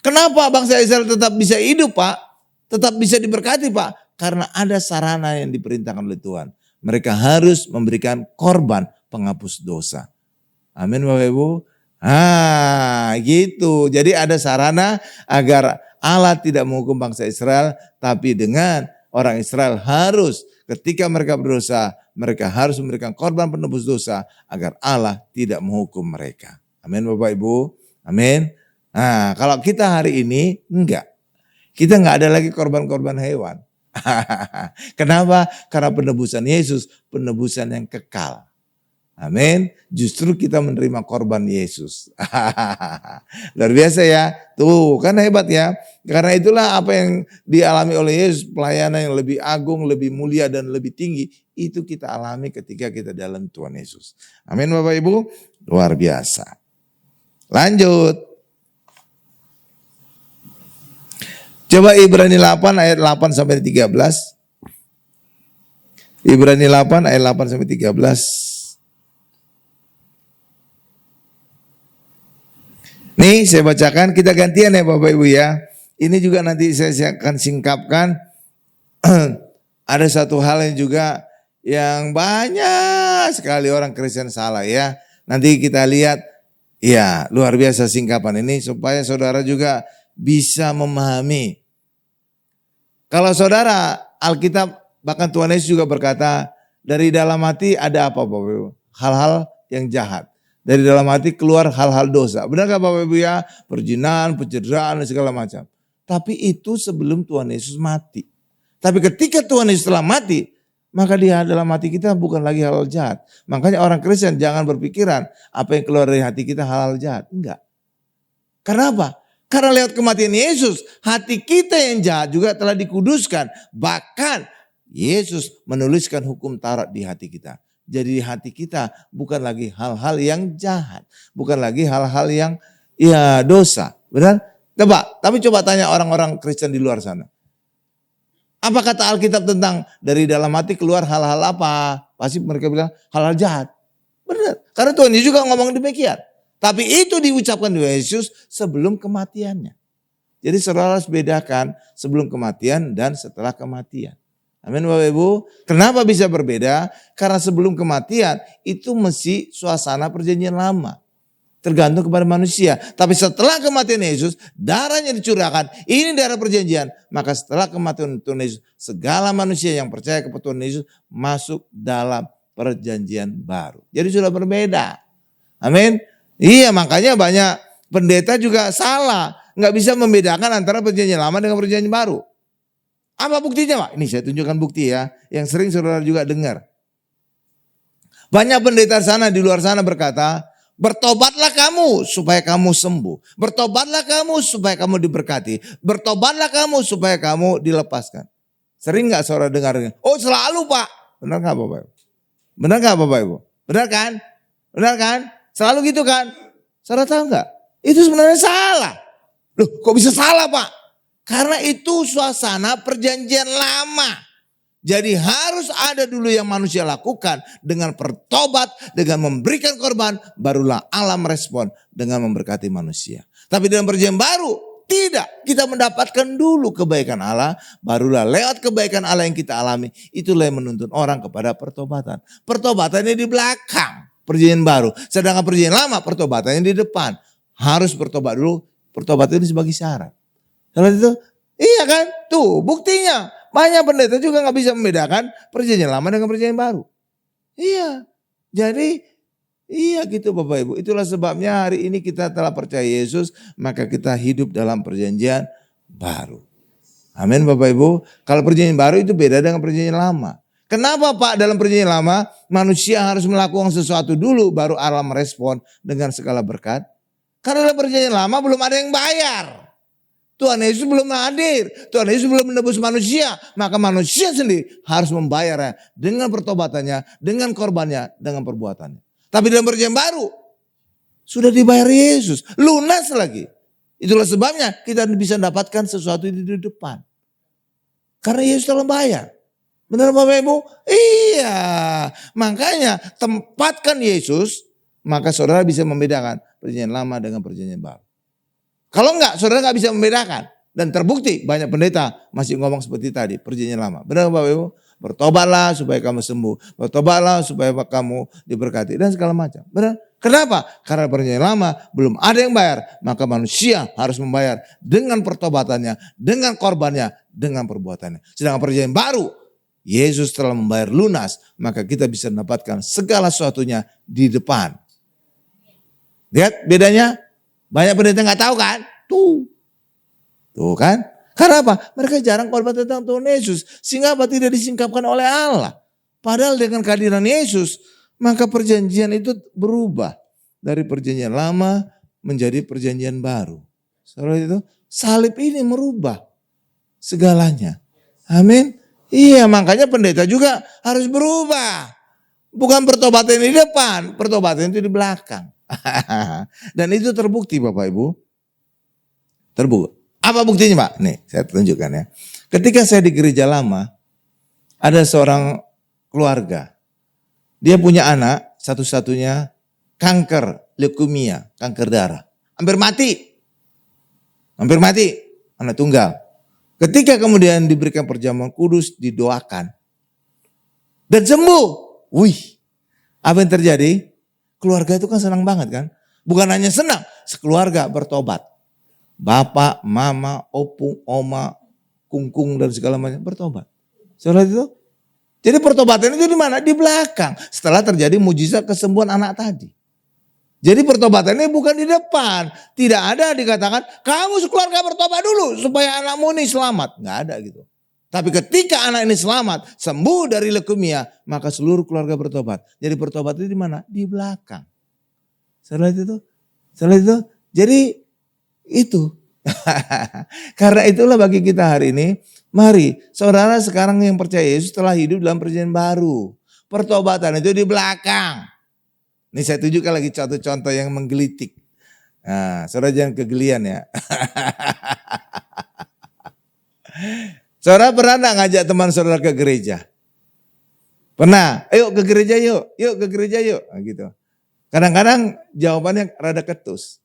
kenapa bangsa Israel tetap bisa hidup Pak? Tetap bisa diberkati Pak? Karena ada sarana yang diperintahkan oleh Tuhan. Mereka harus memberikan korban penghapus dosa. Amin Bapak Ibu. Gitu. Jadi ada sarana agar Allah tidak menghukum bangsa Israel. Tapi dengan orang Israel harus ketika mereka berdosa, mereka harus memberikan korban penebus dosa agar Allah tidak menghukum mereka. Amin Bapak Ibu. Amin. Nah kalau kita hari ini enggak. Kita enggak ada lagi korban-korban hewan. Kenapa? Karena penebusan Yesus, penebusan yang kekal. Amin. Justru kita menerima korban Yesus. Luar biasa ya. Tuh kan hebat ya. Karena itulah apa yang dialami oleh Yesus, pelayanan yang lebih agung, lebih mulia dan lebih tinggi. Itu kita alami ketika kita dalam Tuhan Yesus. Amin Bapak Ibu. Luar biasa. Lanjut. Coba Ibrani 8 ayat 8 sampai 13. Ibrani 8 ayat 8 sampai 13. Nih saya bacakan, kita gantian ya Bapak Ibu ya. Ini juga nanti saya akan singkapkan. Ada satu hal yang juga yang banyak sekali orang Kristen salah ya. Nanti kita lihat. Ya, luar biasa singkapan ini supaya saudara juga bisa memahami. Kalau saudara, Alkitab bahkan Tuhan Yesus juga berkata, dari dalam hati ada apa Bapak Ibu? Hal-hal yang jahat. Dari dalam hati keluar hal-hal dosa. Benarkah Bapak Ibu ya? Perjinan, pencederaan dan segala macam. Tapi itu sebelum Tuhan Yesus mati. Tapi ketika Tuhan Yesus telah mati, maka di dalam hati kita bukan lagi hal jahat. Makanya orang Kristen jangan berpikiran apa yang keluar dari hati kita hal jahat. Enggak. Karena apa? Karena lewat kematian Yesus, hati kita yang jahat juga telah dikuduskan. Bahkan Yesus menuliskan hukum Taurat di hati kita. Jadi di hati kita bukan lagi hal-hal yang jahat. Bukan lagi hal-hal yang dosa. Benar? Tapi coba tanya orang-orang Kristen di luar sana. Apa kata Alkitab tentang dari dalam hati keluar hal-hal apa? Pasti mereka bilang hal-hal jahat. Benar. Karena Tuhan Yesus juga ngomong demikian. Tapi itu diucapkan oleh Yesus sebelum kematiannya. Jadi saudara harus bedakan sebelum kematian dan setelah kematian. Amin Bapak Ibu. Kenapa bisa berbeda? Karena sebelum kematian itu mesti suasana perjanjian lama. Tergantung kepada manusia. Tapi setelah kematian Yesus, darahnya dicurahkan. Ini darah perjanjian. Maka setelah kematian Tuhan Yesus, segala manusia yang percaya kepada Tuhan Yesus masuk dalam perjanjian baru. Jadi sudah berbeda. Amin. Iya, makanya banyak pendeta juga salah. Nggak bisa membedakan antara perjanjian lama dengan perjanjian baru. Apa buktinya Pak? Ini saya tunjukkan bukti ya. Yang sering saudara juga dengar. Banyak pendeta sana di luar sana berkata, bertobatlah kamu supaya kamu sembuh. Bertobatlah kamu supaya kamu diberkati. Bertobatlah kamu supaya kamu dilepaskan. Sering gak saudara dengar? Oh selalu Pak. Benar gak Bapak Ibu? Benar gak Bapak Ibu? Benar kan? Benar kan? Selalu gitu kan? Saudara tahu gak? Itu sebenarnya salah. Loh kok bisa salah Pak? Karena itu suasana perjanjian lama. Jadi harus ada dulu yang manusia lakukan dengan bertobat, dengan memberikan korban, barulah Allah merespon dengan memberkati manusia. Tapi dalam perjanjian baru, tidak. Kita mendapatkan dulu kebaikan Allah, barulah lewat kebaikan Allah yang kita alami, itulah yang menuntun orang kepada pertobatan. Pertobatannya di belakang perjanjian baru. Sedangkan perjanjian lama, pertobatannya di depan. Harus bertobat dulu, pertobatan itu sebagai syarat. Kalau itu, iya kan? Tuh buktinya. Banyak pendeta juga gak bisa membedakan perjanjian lama dengan perjanjian baru. Iya. Jadi iya gitu Bapak Ibu. Itulah sebabnya hari ini kita telah percaya Yesus. Maka kita hidup dalam perjanjian baru. Amin Bapak Ibu. Kalau perjanjian baru itu beda dengan perjanjian lama. Kenapa Pak dalam perjanjian lama manusia harus melakukan sesuatu dulu baru Allah merespon dengan segala berkat? Karena dalam perjanjian lama belum ada yang bayar. Tuhan Yesus belum hadir. Tuhan Yesus belum menebus manusia. Maka manusia sendiri harus membayarnya dengan pertobatannya, dengan korbannya, dengan perbuatannya. Tapi dalam perjanjian baru sudah dibayar Yesus. Lunas lagi. Itulah sebabnya kita bisa dapatkan sesuatu di depan. Karena Yesus telah bayar. Benar Bapak Ibu? Iya. Makanya tempatkan Yesus. Maka saudara bisa membedakan perjanjian lama dengan perjanjian baru. Kalau enggak, saudara enggak bisa membedakan. Dan terbukti banyak pendeta masih ngomong seperti tadi, perjanjian lama. Benar Bapak Ibu? Bertobatlah supaya kamu sembuh. Bertobatlah supaya kamu diberkati. Dan segala macam. Benar? Kenapa? Karena perjanjian lama belum ada yang bayar. Maka manusia harus membayar dengan pertobatannya, dengan korbannya, dengan perbuatannya. Sedangkan perjanjian baru, Yesus telah membayar lunas. Maka kita bisa mendapatkan segala sesuatunya di depan. Lihat bedanya? Banyak pendeta nggak tahu kan? Tuh kan? Karena apa? Mereka jarang korban tentang Tuhan Yesus. Sehingga apa? Tidak disingkapkan oleh Allah. Padahal dengan kehadiran Yesus, maka perjanjian itu berubah. Dari perjanjian lama menjadi perjanjian baru. Saudara itu, salib ini merubah segalanya. Amin. Iya, makanya pendeta juga harus berubah. Bukan pertobatan di depan, pertobatan itu di belakang. Dan itu terbukti Bapak Ibu. Terbukti. Apa buktinya Pak? Nih saya tunjukkan ya. Ketika saya di gereja lama, ada seorang keluarga. Dia punya anak, satu-satunya kanker, leukemia, kanker darah. Hampir mati. Hampir mati, anak tunggal. Ketika kemudian diberikan perjamuan kudus, didoakan. Dan sembuh. Wih, apa yang terjadi? Keluarga itu kan senang banget kan. Bukan hanya senang, sekeluarga bertobat. Bapak, mama, opung, oma, kungkung dan segala macam bertobat. Saudara itu? Jadi pertobatan itu di mana? Di belakang. Setelah terjadi mujizat kesembuhan anak tadi. Jadi pertobatannya bukan di depan. Tidak ada dikatakan, kamu sekeluarga bertobat dulu supaya anakmu ini selamat. Nggak ada gitu. Tapi ketika anak ini selamat, sembuh dari leukemia, maka seluruh keluarga bertobat. Jadi pertobat itu di mana? Di belakang. Saudara itu? Saudara itu? Jadi itu. Karena itulah bagi kita hari ini, mari saudara sekarang yang percaya Yesus telah hidup dalam perjanjian baru. Pertobatan itu di belakang. Ini saya tunjukkan lagi contoh-contoh yang menggelitik. Nah, saudara jangan kegelian ya. Saudara pernah enggak ngajak teman saudara ke gereja? Pernah? Ayo ke gereja yuk, yuk ke gereja yuk. Nah, gitu. Kadang-kadang jawabannya rada ketus.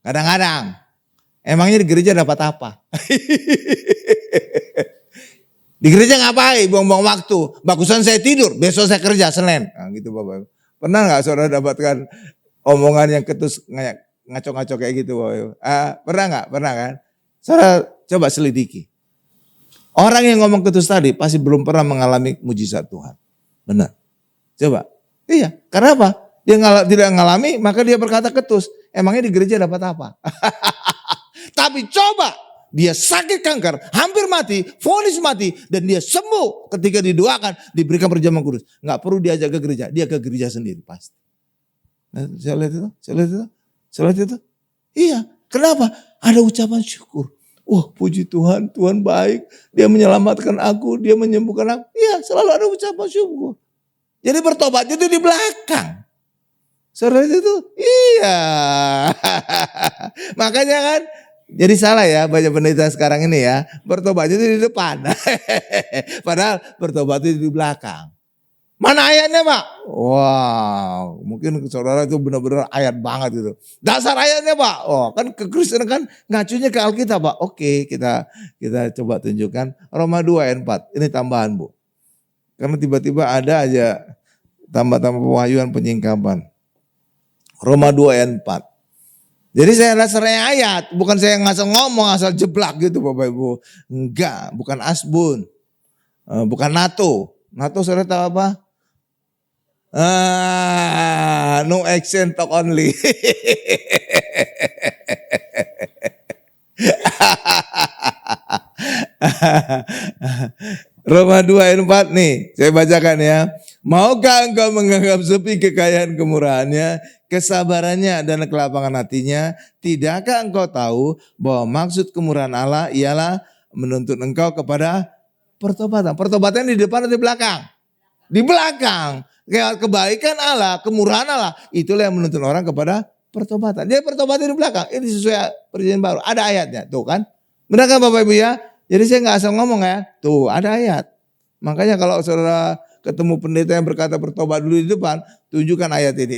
Kadang-kadang. Emangnya di gereja dapat apa? Di gereja ngapain? Buang-buang waktu. Bagusan saya tidur, besok saya kerja Senin. Nah, gitu Bapak. Pernah enggak saudara dapatkan omongan yang ketus ngaco-ngaco kayak gitu Bapak? Pernah enggak? Pernah kan? Saudara coba selidiki. Orang yang ngomong ketus tadi pasti belum pernah mengalami mujizat Tuhan. Benar. Coba. Iya. Karena apa? Dia tidak mengalami maka dia berkata ketus. Emangnya di gereja dapat apa? Tapi coba. Dia sakit kanker. Hampir mati. Vonis mati. Dan dia sembuh. Ketika didoakan. Diberikan perjamuan kudus. Nggak perlu diajak ke gereja. Dia ke gereja sendiri pasti. Nah, saya lihat itu. Saya lihat itu. Saya lihat itu. Iya. Kenapa? Ada ucapan syukur. Wah puji Tuhan, Tuhan baik. Dia menyelamatkan aku, dia menyembuhkan aku. Iya selalu ada ucapan syukur. Jadi bertobat itu di belakang. Saudara itu iya. Makanya kan Jadi salah ya banyak pendeta sekarang ini ya. Bertobat itu di depan. Padahal bertobat itu di belakang. Mana ayatnya Pak? Wow, mungkin saudara itu benar-benar ayat banget itu. Dasar ayatnya Pak. Oh, kan kekristenan kan ngacunya ke Alkitab Pak. Oke, kita coba tunjukkan Roma 2 ayat 4. Ini tambahan Bu. Karena tiba-tiba ada aja tambah-tambah pewahyuan penyingkapan. Roma 2 ayat 4. Jadi saya dasarnya ayat, bukan saya ngasal ngomong, asal jeblak gitu Bapak Ibu. Enggak, bukan asbun. Bukan NATO. NATO saudara tahu apa? No action, talk only. Roma 2 ayat 4 nih, saya bacakan ya. Maukah engkau menganggap sepi kekayaan kemurahannya, kesabarannya dan kelapangan hatinya? Tidakkah engkau tahu bahwa maksud kemurahan Allah ialah menuntut engkau kepada pertobatan. Pertobatan di depan atau di belakang? Di belakang. Kebaikan Allah, kemurahan Allah, itulah yang menuntun orang kepada pertobatan. Dia pertobatan di belakang. Ini sesuai perjanjian baru. Ada ayatnya, tuh kan? Benar kan Bapak Ibu ya? Jadi saya nggak asal ngomong ya. Tuh ada ayat. Makanya kalau saudara ketemu pendeta yang berkata bertobat dulu di depan, tunjukkan ayat ini.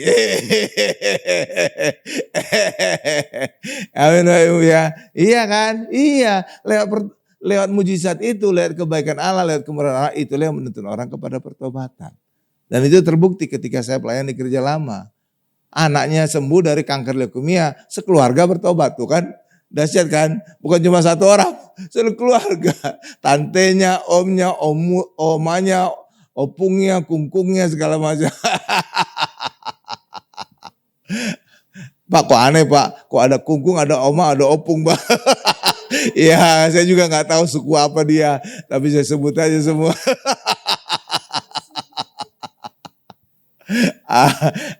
Amin Bapak Ibu ya. Iya kan? Iya. Lewat mujizat itu, lewat kebaikan Allah, lewat kemurahan Allah, itulah yang menuntun orang kepada pertobatan. Dan itu terbukti ketika saya pelayan di gereja lama. Anaknya sembuh dari kanker leukemia, sekeluarga bertobat tuh kan. Dahsyat kan? Bukan cuma satu orang, seluruh keluarga. Tantenya, omnya, omanya, opungnya, kungkungnya segala macam. Pak kok aneh Pak, kok ada kungkung, ada oma, ada opung Pak. Ya saya juga gak tahu suku apa dia, tapi saya sebut aja semua.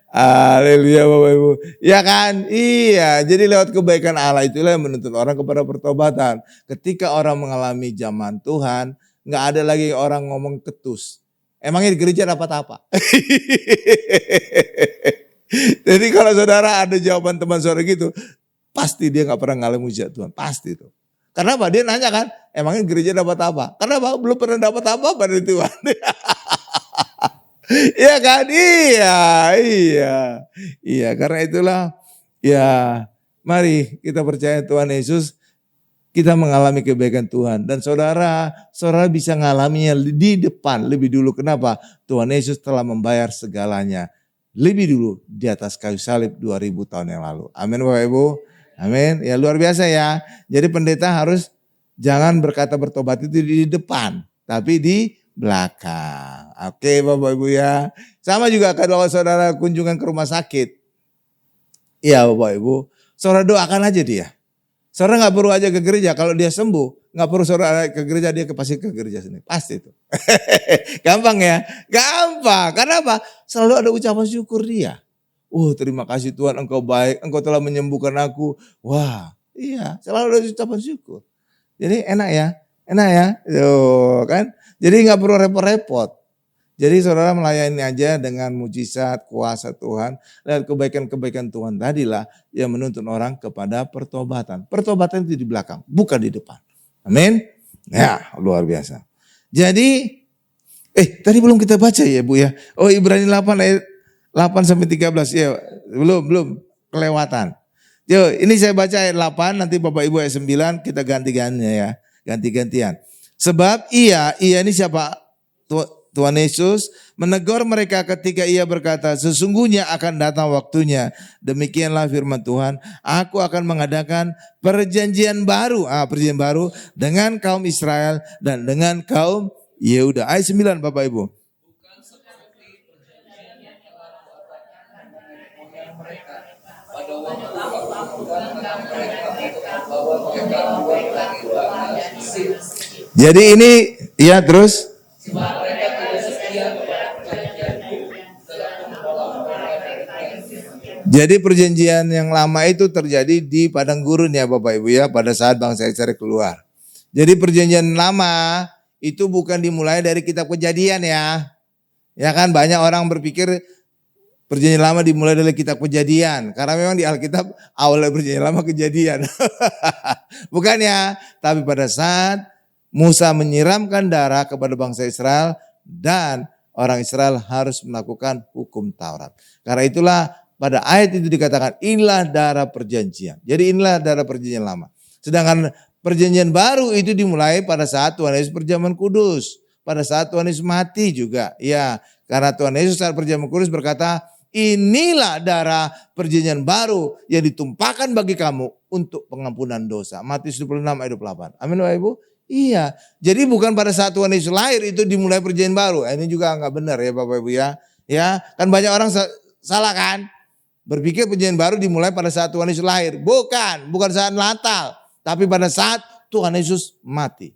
Haleluya Bapak Ibu. Ya kan? Iya. Jadi lewat kebaikan Allah itulah yang menuntun orang kepada pertobatan. Ketika orang mengalami zaman Tuhan, nggak ada lagi orang ngomong ketus. Emangnya di gereja dapat apa? Jadi kalau saudara ada jawaban teman saudara gitu, pasti dia nggak pernah ngalamin mujizat Tuhan. Pasti itu. Karena apa? Dia nanya kan, emangnya gereja dapat apa? Karena apa? Belum pernah dapat apa-apa dari Tuhan. Iya kan? Iya. Karena itulah ya mari kita percaya Tuhan Yesus, kita mengalami kebaikan Tuhan. Dan saudara bisa mengalaminya di depan lebih dulu. Kenapa? Tuhan Yesus telah membayar segalanya lebih dulu di atas kayu salib 2000 tahun yang lalu. Amin Bapak Ibu. Amin. Ya luar biasa ya. Jadi pendeta harus jangan berkata bertobat itu di depan, tapi di belakang. Oke Bapak Ibu ya. Sama juga kalau saudara kunjungan ke rumah sakit. Iya Bapak Ibu. Saudara doakan aja dia. Saudara gak perlu aja ke gereja. Kalau dia sembuh, gak perlu saudara ke gereja, dia pasti ke gereja sini. Pasti itu. Gampang ya? Gampang. Karena apa? Selalu ada ucapan syukur dia. Terima kasih Tuhan, engkau baik. Engkau telah menyembuhkan aku. Wah iya, selalu ada ucapan syukur. Jadi enak ya. Tuh kan. Jadi gak perlu repot-repot. Jadi saudara melayani aja dengan mujizat kuasa Tuhan. Lihat kebaikan-kebaikan Tuhan tadilah yang menuntun orang kepada pertobatan. Pertobatan itu di belakang, bukan di depan. Amin. Ya luar biasa. Jadi, tadi belum kita baca ya Bu ya. Ibrani 8 ayat 8 sampai 13 ya. Belum kelewatan. Ini saya baca ayat 8, nanti Bapak Ibu ayat 9 kita ganti-gantian ya. Ganti-gantian. Sebab ia ini siapa? Tuhan Yesus menegur mereka ketika ia berkata, sesungguhnya akan datang waktunya. Demikianlah firman Tuhan, aku akan mengadakan perjanjian baru dengan kaum Israel dan dengan kaum Yehuda. Ayat 9 Bapak Ibu. Jadi ini ya terus. Jadi perjanjian yang lama itu terjadi di padang gurun ya Bapak Ibu ya, pada saat bangsa Israel keluar. Jadi perjanjian lama itu bukan dimulai dari kitab Kejadian ya. Ya kan banyak orang berpikir Perjanjian lama dimulai dari kitab Kejadian. Karena memang di Alkitab awalnya perjanjian lama Kejadian. Bukan ya. Tapi pada saat Musa menyiramkan darah kepada bangsa Israel dan orang Israel harus melakukan hukum Taurat. Karena itulah pada ayat itu dikatakan inilah darah perjanjian. Jadi inilah darah perjanjian lama. Sedangkan perjanjian baru itu dimulai pada saat Tuhan Yesus berjaman kudus. Pada saat Tuhan Yesus mati juga. Ya, karena Tuhan Yesus saat berjaman kudus berkata, inilah darah perjanjian baru yang ditumpahkan bagi kamu untuk pengampunan dosa. Matius 26 ayat 28. Amin Bapak Ibu? Iya. Jadi bukan pada saat Tuhan Yesus lahir itu dimulai perjanjian baru. Ini juga enggak benar ya Bapak Ibu ya. Ya, kan banyak orang salah kan? Berpikir perjanjian baru dimulai pada saat Tuhan Yesus lahir. Bukan saat Natal. Tapi pada saat Tuhan Yesus mati.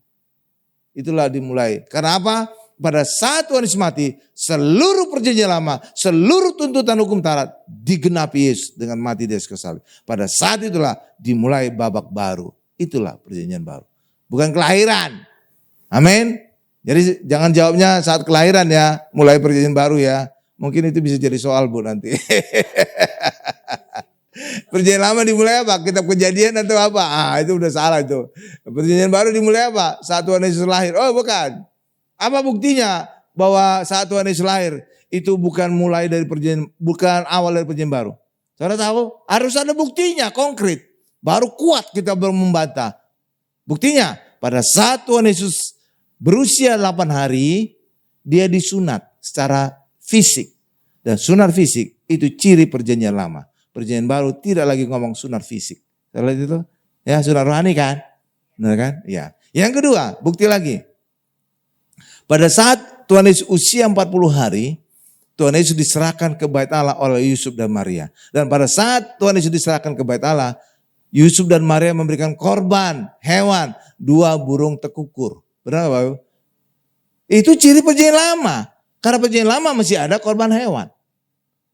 Itulah dimulai. Karena apa? Pada saat Tuhan Yesus mati, seluruh perjanjian lama, seluruh tuntutan hukum Taurat digenapi Yesus dengan mati di atas kayu salib. Pada saat itulah dimulai babak baru. Itulah perjanjian baru. Bukan kelahiran. Amin. Jadi jangan jawabnya saat kelahiran ya, mulai perjanjian baru ya. Mungkin itu bisa jadi soal Bu nanti. Perjanjian lama dimulai apa? Kitab Kejadian atau apa? Itu udah salah itu. Perjanjian baru dimulai apa? Saat Tuhan Yesus lahir. Oh bukan. Apa buktinya bahwa saat Tuhan Yesus lahir itu bukan mulai dari perjanjian, bukan awal dari perjanjian baru? Saudara tahu? Harus ada buktinya konkret. Baru kuat kita membantah. Buktinya pada saat Tuhan Yesus berusia 8 hari dia disunat secara fisik. Dan sunat fisik itu ciri perjanjian lama. Perjanjian baru tidak lagi ngomong sunat fisik. Saudara itu? Ya sunat rohani kan? Benar kan? Ya. Yang kedua, bukti lagi. Pada saat Tuhan Yesus usia 40 hari, Tuhan Yesus diserahkan ke bait Allah oleh Yusuf dan Maria. Dan pada saat Tuhan Yesus diserahkan ke bait Allah, Yusuf dan Maria memberikan korban hewan 2 burung tekukur. Benar Bapak? Itu ciri perjanjian lama. Karena perjanjian lama masih ada korban hewan.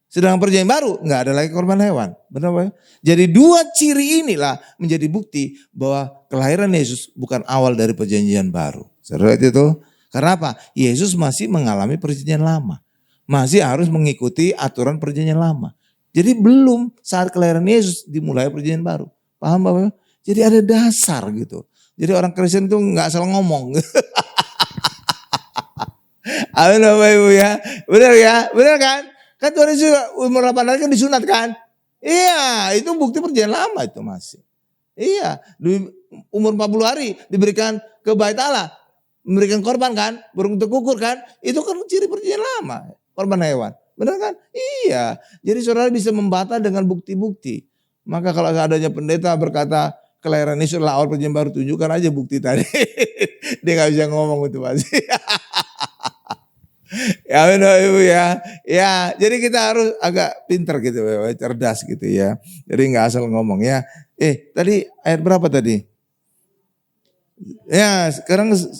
Sedangkan perjanjian baru nggak ada lagi korban hewan. Benar Bapak? Jadi 2 ciri inilah menjadi bukti bahwa kelahiran Yesus bukan awal dari perjanjian baru. Saudara itu? Karena apa? Yesus masih mengalami perjanjian lama. Masih harus mengikuti aturan perjanjian lama. Jadi belum saat kelahiran Yesus dimulai perjanjian baru. Paham Bapak? Jadi ada dasar gitu. Jadi orang Kristen itu nggak salah ngomong. Amin Bapak Ibu ya. Benar ya? Benar kan? Kan Tuhan Yesus umur 8 hari kan disunat kan? Iya, itu bukti perjanjian lama itu masih. Iya, di umur 40 hari diberikan ke bait Allah. Memberikan korban kan? Burung tekukur kan? Itu kan ciri perjanjian lama. Korban hewan. Benar kan? Iya. Jadi saudara bisa membantah dengan bukti-bukti. Maka kalau seadanya pendeta berkata kelahiran Yesus adalah awal perjanjian baru, tunjukkan aja bukti tadi. Dia gak bisa ngomong itu pasti. Ya benar Ibu ya. Ya, jadi kita harus agak pintar gitu, cerdas gitu ya. Jadi nggak asal ngomong ya. Tadi ayat berapa tadi? Ya, sekarang 10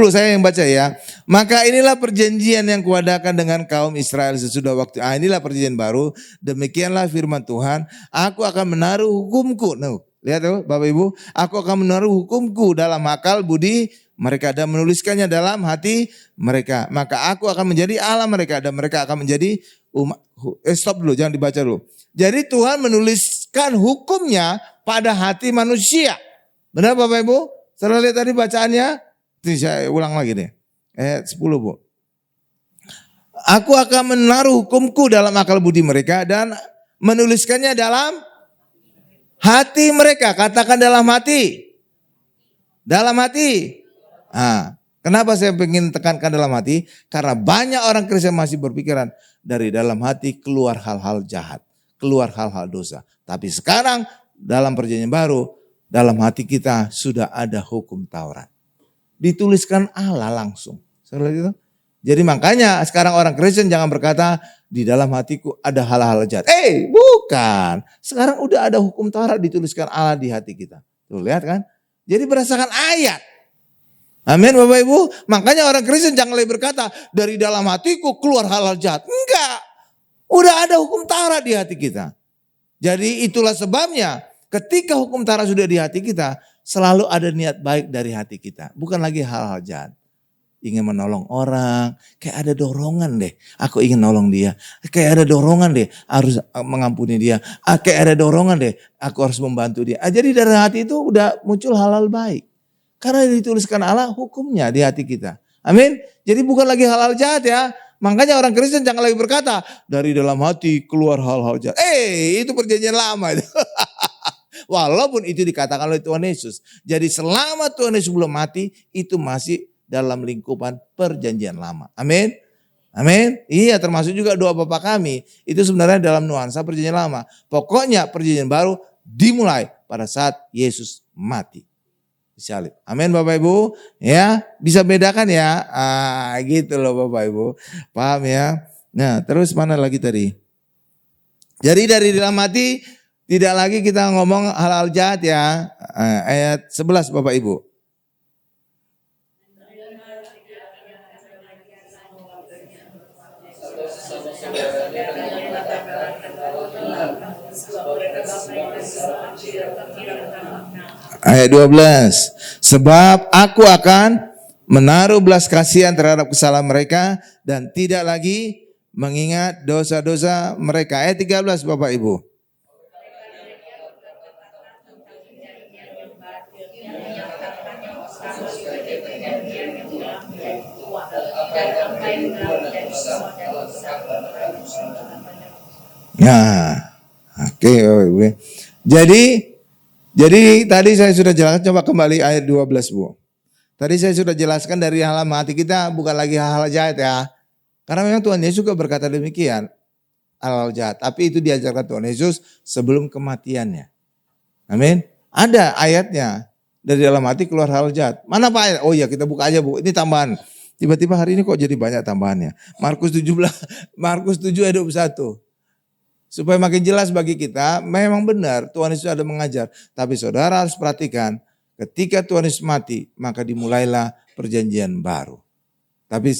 saya yang baca ya. Maka inilah perjanjian yang kuadakan dengan kaum Israel sesudah waktu. Inilah perjanjian baru. Demikianlah firman Tuhan. Aku akan menaruh hukumku. Lihat tuh Bapak Ibu. Aku akan menaruh hukumku dalam akal budi mereka dan menuliskannya dalam hati mereka. Maka aku akan menjadi Allah mereka dan mereka akan menjadi umat. Stop dulu, jangan dibaca dulu. Jadi Tuhan menuliskan hukumnya pada hati manusia. Benar Bapak Ibu? Setelah lihat tadi bacaannya, saya ulang lagi deh. Ayat 10 Bu. Aku akan menaruh hukumku dalam akal budi mereka dan menuliskannya dalam hati mereka. Katakan dalam hati. Dalam hati. Kenapa saya ingin tekankan dalam hati? Karena banyak orang Kristen masih berpikiran dari dalam hati keluar hal-hal jahat, keluar hal-hal dosa. Tapi sekarang dalam perjanjian baru, dalam hati kita sudah ada hukum Taurat. Dituliskan Allah langsung. Jadi makanya sekarang orang Kristen jangan berkata di dalam hatiku ada hal-hal jahat. Bukan. Sekarang udah ada hukum Taurat dituliskan Allah di hati kita. Tuh lihat kan? Jadi berdasarkan ayat. Amin Bapak Ibu. Makanya orang Kristen jangan lagi berkata dari dalam hatiku keluar hal-hal jahat. Enggak. Udah ada hukum Taurat di hati kita. Jadi itulah sebabnya ketika hukum Taurat sudah di hati kita, selalu ada niat baik dari hati kita. Bukan lagi hal-hal jahat. ingin menolong orang. Kayak ada dorongan deh, aku ingin nolong dia. Kayak ada dorongan deh, harus mengampuni dia. Kayak ada dorongan deh, aku harus membantu dia. Jadi dari hati itu udah muncul hal-hal baik. Karena dituliskan Allah hukumnya di hati kita. Amin. Jadi bukan lagi hal-hal jahat ya. Makanya orang Kristen jangan lagi berkata, dari dalam hati keluar hal-hal jahat. Itu perjanjian lama itu. Walaupun itu dikatakan oleh Tuhan Yesus. Jadi selama Tuhan Yesus belum mati, itu masih dalam lingkupan perjanjian lama. Amin. Amin. Iya, termasuk juga doa Bapa kami. Itu sebenarnya dalam nuansa perjanjian lama. Pokoknya perjanjian baru dimulai pada saat Yesus mati. Disalib. Amin Bapak Ibu. Ya, bisa bedakan ya. Gitu loh Bapak Ibu. Paham ya? Nah, terus mana lagi tadi? Jadi dari dalam hati tidak lagi kita ngomong hal-hal jahat ya. Ayat 11 Bapak Ibu. Ayat 12. Sebab aku akan menaruh belas kasihan terhadap kesalahan mereka dan tidak lagi mengingat dosa-dosa mereka. Ayat 13 Bapak Ibu. Nah, oke Bapak Ibu. Jadi tadi saya sudah jelaskan, coba kembali ayat 12 Bu. Tadi saya sudah jelaskan dari dalam hati kita bukan lagi hal-hal jahat ya. Karena memang Tuhan Yesus juga berkata demikian, hal-hal jahat. Tapi itu diajarkan Tuhan Yesus sebelum kematiannya. Amin. Ada ayatnya, dari dalam hati keluar hal jahat. Mana Pak ayat? Oh iya kita buka aja Bu, ini tambahan. Tiba-tiba hari ini kok jadi banyak tambahannya. Markus 7 ayat 21. Supaya makin jelas bagi kita, memang benar Tuhan Yesus ada mengajar. Tapi saudara harus perhatikan, ketika Tuhan Yesus mati, maka dimulailah perjanjian baru. Tapi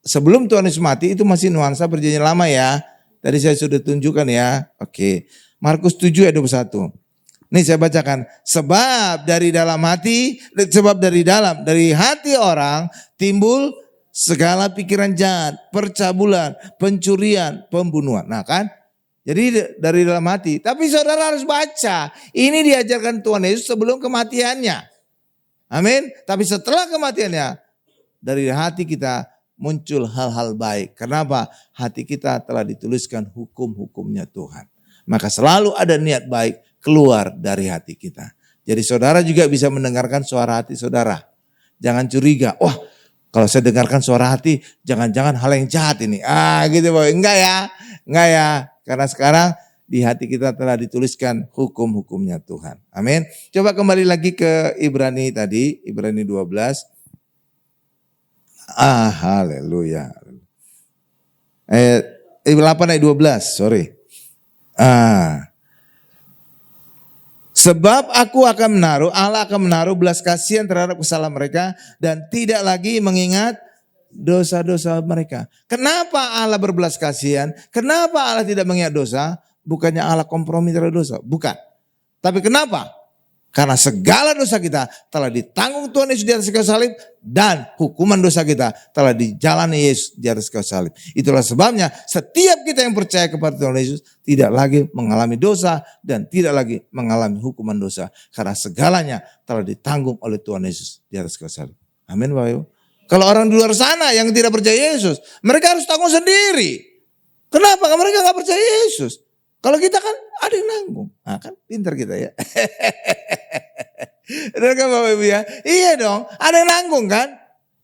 sebelum Tuhan Yesus mati, itu masih nuansa perjanjian lama ya. Tadi saya sudah tunjukkan ya. Oke. Markus 7 ayat 21. Ini saya bacakan. Sebab dari hati orang timbul segala pikiran jahat, percabulan, pencurian, pembunuhan. Nah kan? Jadi dari dalam hati. Tapi saudara harus baca. Ini diajarkan Tuhan Yesus sebelum kematiannya. Amin. Tapi setelah kematiannya, dari hati kita muncul hal-hal baik. Kenapa? Hati kita telah dituliskan hukum-hukumnya Tuhan. Maka selalu ada niat baik keluar dari hati kita. Jadi saudara juga bisa mendengarkan suara hati saudara. Jangan curiga. Wah, kalau saya dengarkan suara hati, jangan-jangan hal yang jahat ini. Gitu Bapak. Enggak ya. Karena sekarang di hati kita telah dituliskan hukum-hukumnya Tuhan. Amin. Coba kembali lagi ke Ibrani tadi. Ibrani 12. Haleluya. Ayat 8 ayat 12. Sorry. Sebab Allah akan menaruh belas kasihan terhadap kesalahan mereka dan tidak lagi mengingat dosa-dosa mereka. Kenapa Allah berbelas kasihan? Kenapa Allah tidak mengingat dosa? Bukannya Allah kompromi terhadap dosa, bukan. Tapi kenapa? Karena segala dosa kita telah ditanggung Tuhan Yesus di atas kayu salib dan hukuman dosa kita telah dijalani Yesus di atas kayu salib. Itulah sebabnya setiap kita yang percaya kepada Tuhan Yesus tidak lagi mengalami dosa dan tidak lagi mengalami hukuman dosa. Karena segalanya telah ditanggung oleh Tuhan Yesus di atas kayu salib. Amin Bapak Ibu. Kalau orang di luar sana yang tidak percaya Yesus, mereka harus tanggung sendiri. Kenapa? Karena mereka gak percaya Yesus. Kalau kita kan ada yang nanggung. Nah kan pintar kita ya. Benar kan Bapak Ibu ya? Iya dong, ada yang nanggung kan?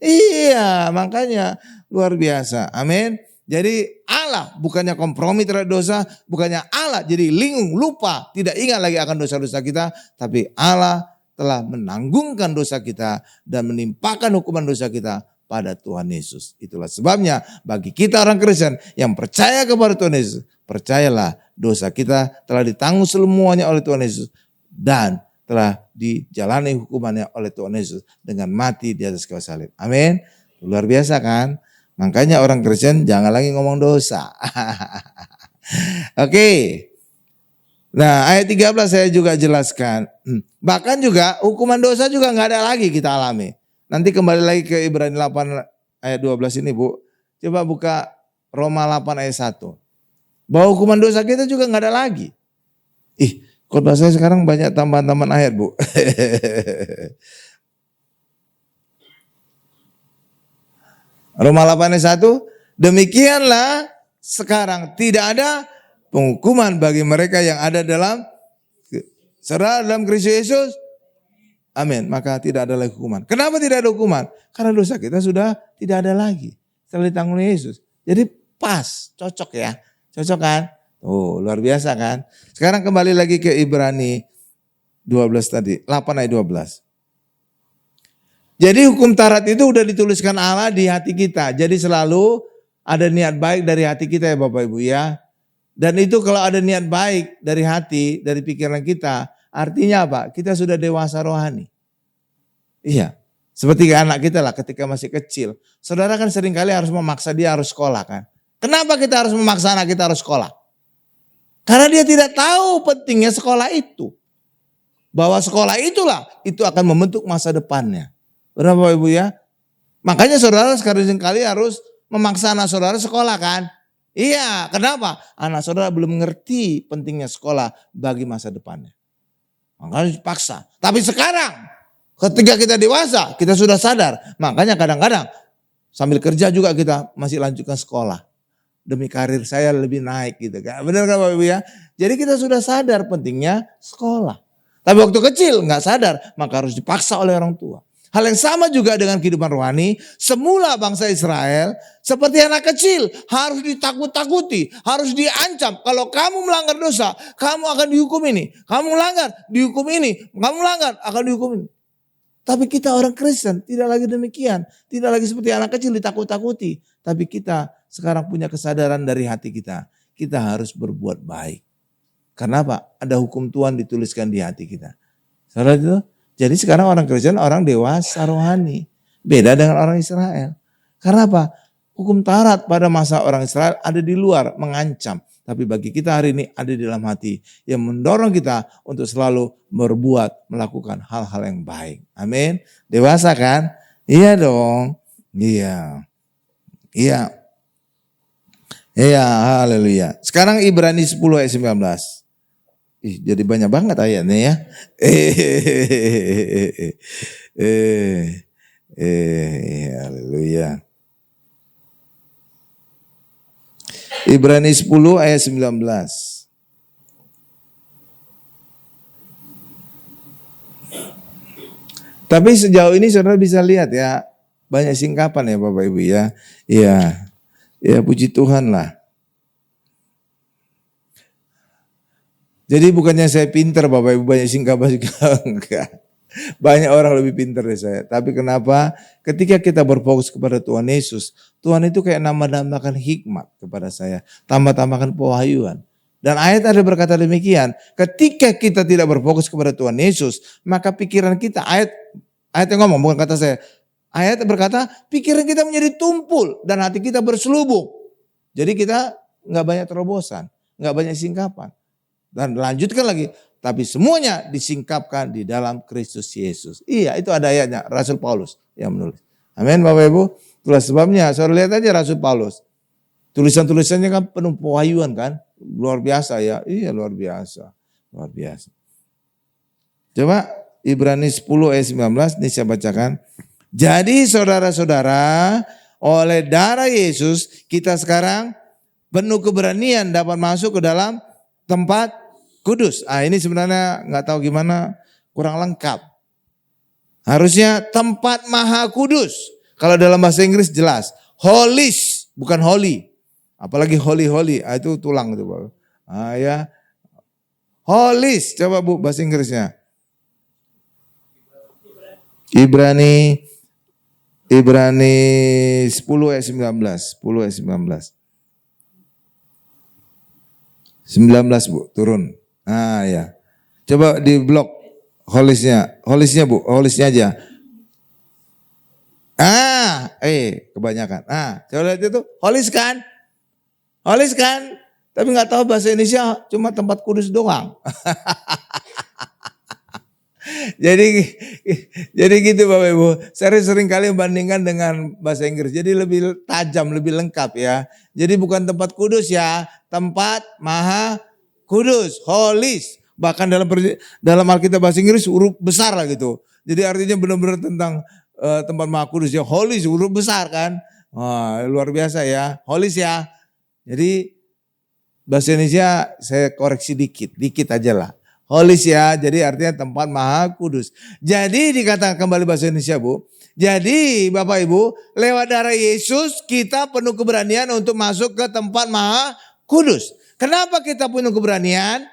Iya, makanya luar biasa. Amin. Jadi Allah bukannya kompromi terhadap dosa, bukannya Allah jadi linglung, lupa, tidak ingat lagi akan dosa-dosa kita. Tapi Allah telah menanggungkan dosa kita dan menimpakan hukuman dosa kita pada Tuhan Yesus. Itulah sebabnya bagi kita orang Kristen yang percaya kepada Tuhan Yesus, percayalah dosa kita telah ditanggung semuanya oleh Tuhan Yesus dan telah dijalani hukumannya oleh Tuhan Yesus dengan mati di atas kayu salib. Amin. Luar biasa kan? Makanya orang Kristen jangan lagi ngomong dosa. Oke. Nah ayat 13 saya juga jelaskan. Bahkan juga hukuman dosa juga gak ada lagi kita alami. Nanti kembali lagi ke Ibrani 8 ayat 12 ini Bu. Coba buka Roma 8 ayat 1. Bahwa hukuman dosa kita juga nggak ada lagi. Khotbah saya sekarang banyak tambahan-tambahan ayat Bu. Roma 8 ayat 1. Demikianlah sekarang tidak ada penghukuman bagi mereka yang ada dalam Kristus Yesus. Amin. Maka tidak ada lagi hukuman. Kenapa tidak ada hukuman? Karena dosa kita sudah tidak ada lagi. Setelah ditanggung Yesus. Jadi pas, cocok ya. Cocok kan? Oh, luar biasa kan? Sekarang kembali lagi ke Ibrani 12 tadi. 8 ayat 12. Jadi hukum Taurat itu udah dituliskan Allah di hati kita. Jadi selalu ada niat baik dari hati kita ya Bapak Ibu ya. Dan itu kalau ada niat baik dari hati, dari pikiran kita, artinya apa? Kita sudah dewasa rohani. Iya, seperti anak kita lah ketika masih kecil. Saudara kan seringkali harus memaksa dia harus sekolah kan. Kenapa kita harus memaksa anak kita harus sekolah? Karena dia tidak tahu pentingnya sekolah itu. Bahwa sekolah itu akan membentuk masa depannya. Benar Bapak Ibu ya? Makanya saudara sekali harus memaksa anak saudara sekolah kan? Iya, kenapa? Anak saudara belum mengerti pentingnya sekolah bagi masa depannya. Makanya dipaksa. Tapi sekarang ketika kita dewasa, kita sudah sadar. Makanya kadang-kadang sambil kerja juga kita masih lanjutkan sekolah. Demi karir saya lebih naik gitu kan. Benar kan Bapak Ibu ya? Jadi kita sudah sadar pentingnya sekolah. Tapi waktu kecil nggak sadar, maka harus dipaksa oleh orang tua. Hal yang sama juga dengan kehidupan rohani. Semula bangsa Israel seperti anak kecil harus ditakut-takuti, harus diancam. Kalau kamu melanggar dosa, kamu akan dihukum ini. Kamu melanggar, dihukum ini. Kamu melanggar, akan dihukum ini. Tapi kita orang Kristen tidak lagi demikian. Tidak lagi seperti anak kecil ditakut-takuti. Tapi kita sekarang punya kesadaran dari hati kita. Kita harus berbuat baik. Karena apa? Ada hukum Tuhan dituliskan di hati kita. Saudara itu? Jadi sekarang orang Kristen orang dewasa rohani. Beda dengan orang Israel. Karena apa? Hukum Taurat pada masa orang Israel ada di luar mengancam. Tapi bagi kita hari ini ada di dalam hati. Yang mendorong kita untuk selalu berbuat, melakukan hal-hal yang baik. Amin. Dewasa kan? Iya dong. Iya. Iya. Iya, haleluya. Sekarang Ibrani 10 ayat 19. Jadi banyak banget ayatnya ya. Haleluya. Ibrani 10 ayat 19. Tapi sejauh ini saudara bisa lihat ya, banyak singkapan ya Bapak Ibu ya. Iya. Ya puji Tuhan lah. Jadi bukannya saya pinter Bapak Ibu banyak singkapan juga enggak. Banyak orang lebih pintar dari saya. Tapi kenapa? Ketika kita berfokus kepada Tuhan Yesus, Tuhan itu kayak nambah-nambahkan hikmat kepada saya. Tambah-tambahkan pewahyuan. Dan ayat ada berkata demikian. Ketika kita tidak berfokus kepada Tuhan Yesus, maka pikiran kita, ayat yang ngomong bukan kata saya. Ayat berkata pikiran kita menjadi tumpul dan hati kita berselubung. Jadi kita nggak banyak terobosan, nggak banyak singkapan. Dan lanjutkan lagi. Tapi semuanya disingkapkan di dalam Kristus Yesus. Iya, itu ada ayatnya. Rasul Paulus yang menulis. Amin Bapak Ibu. Itulah sebabnya. Saudara lihat aja Rasul Paulus. Tulisan-tulisannya kan penuh pewahyuan kan. Luar biasa ya. Iya luar biasa. Luar biasa. Coba Ibrani 10 ayat 19. Ini saya bacakan. Jadi saudara-saudara, oleh darah Yesus kita sekarang penuh keberanian dapat masuk ke dalam tempat kudus. Ini sebenarnya nggak tahu gimana, kurang lengkap. Harusnya tempat maha kudus. Kalau dalam bahasa Inggris jelas. Holies, bukan holy. Apalagi holy. Itu tulang itu Bapak. Ya. Holies, coba Bu bahasa Inggrisnya. Ibrani 10 ayat 19. 10 ayat 19. 19 Bu, turun. Ya. Coba di blok holisnya Bu, holisnya aja. Kebanyakan. Coba lihat itu, holis kan? Tapi nggak tahu bahasa Indonesia cuma tempat kudus doang. Jadi jadi gitu Bapak Ibu. Saya sering kali membandingkan dengan bahasa Inggris. Jadi lebih tajam, lebih lengkap ya. Jadi bukan tempat kudus ya, tempat maha kudus, holies. Bahkan dalam Alkitab bahasa Inggris huruf besar lah gitu. Jadi artinya benar-benar tentang tempat maha kudus ya, holies huruf besar kan. Wah, luar biasa ya, holies ya. Jadi bahasa Indonesia saya koreksi dikit aja lah. Holies ya, jadi artinya tempat maha kudus. Jadi dikatakan kembali bahasa Indonesia Bu. Jadi Bapak Ibu, lewat darah Yesus kita penuh keberanian untuk masuk ke tempat maha kudus. Kenapa kita penuh keberanian?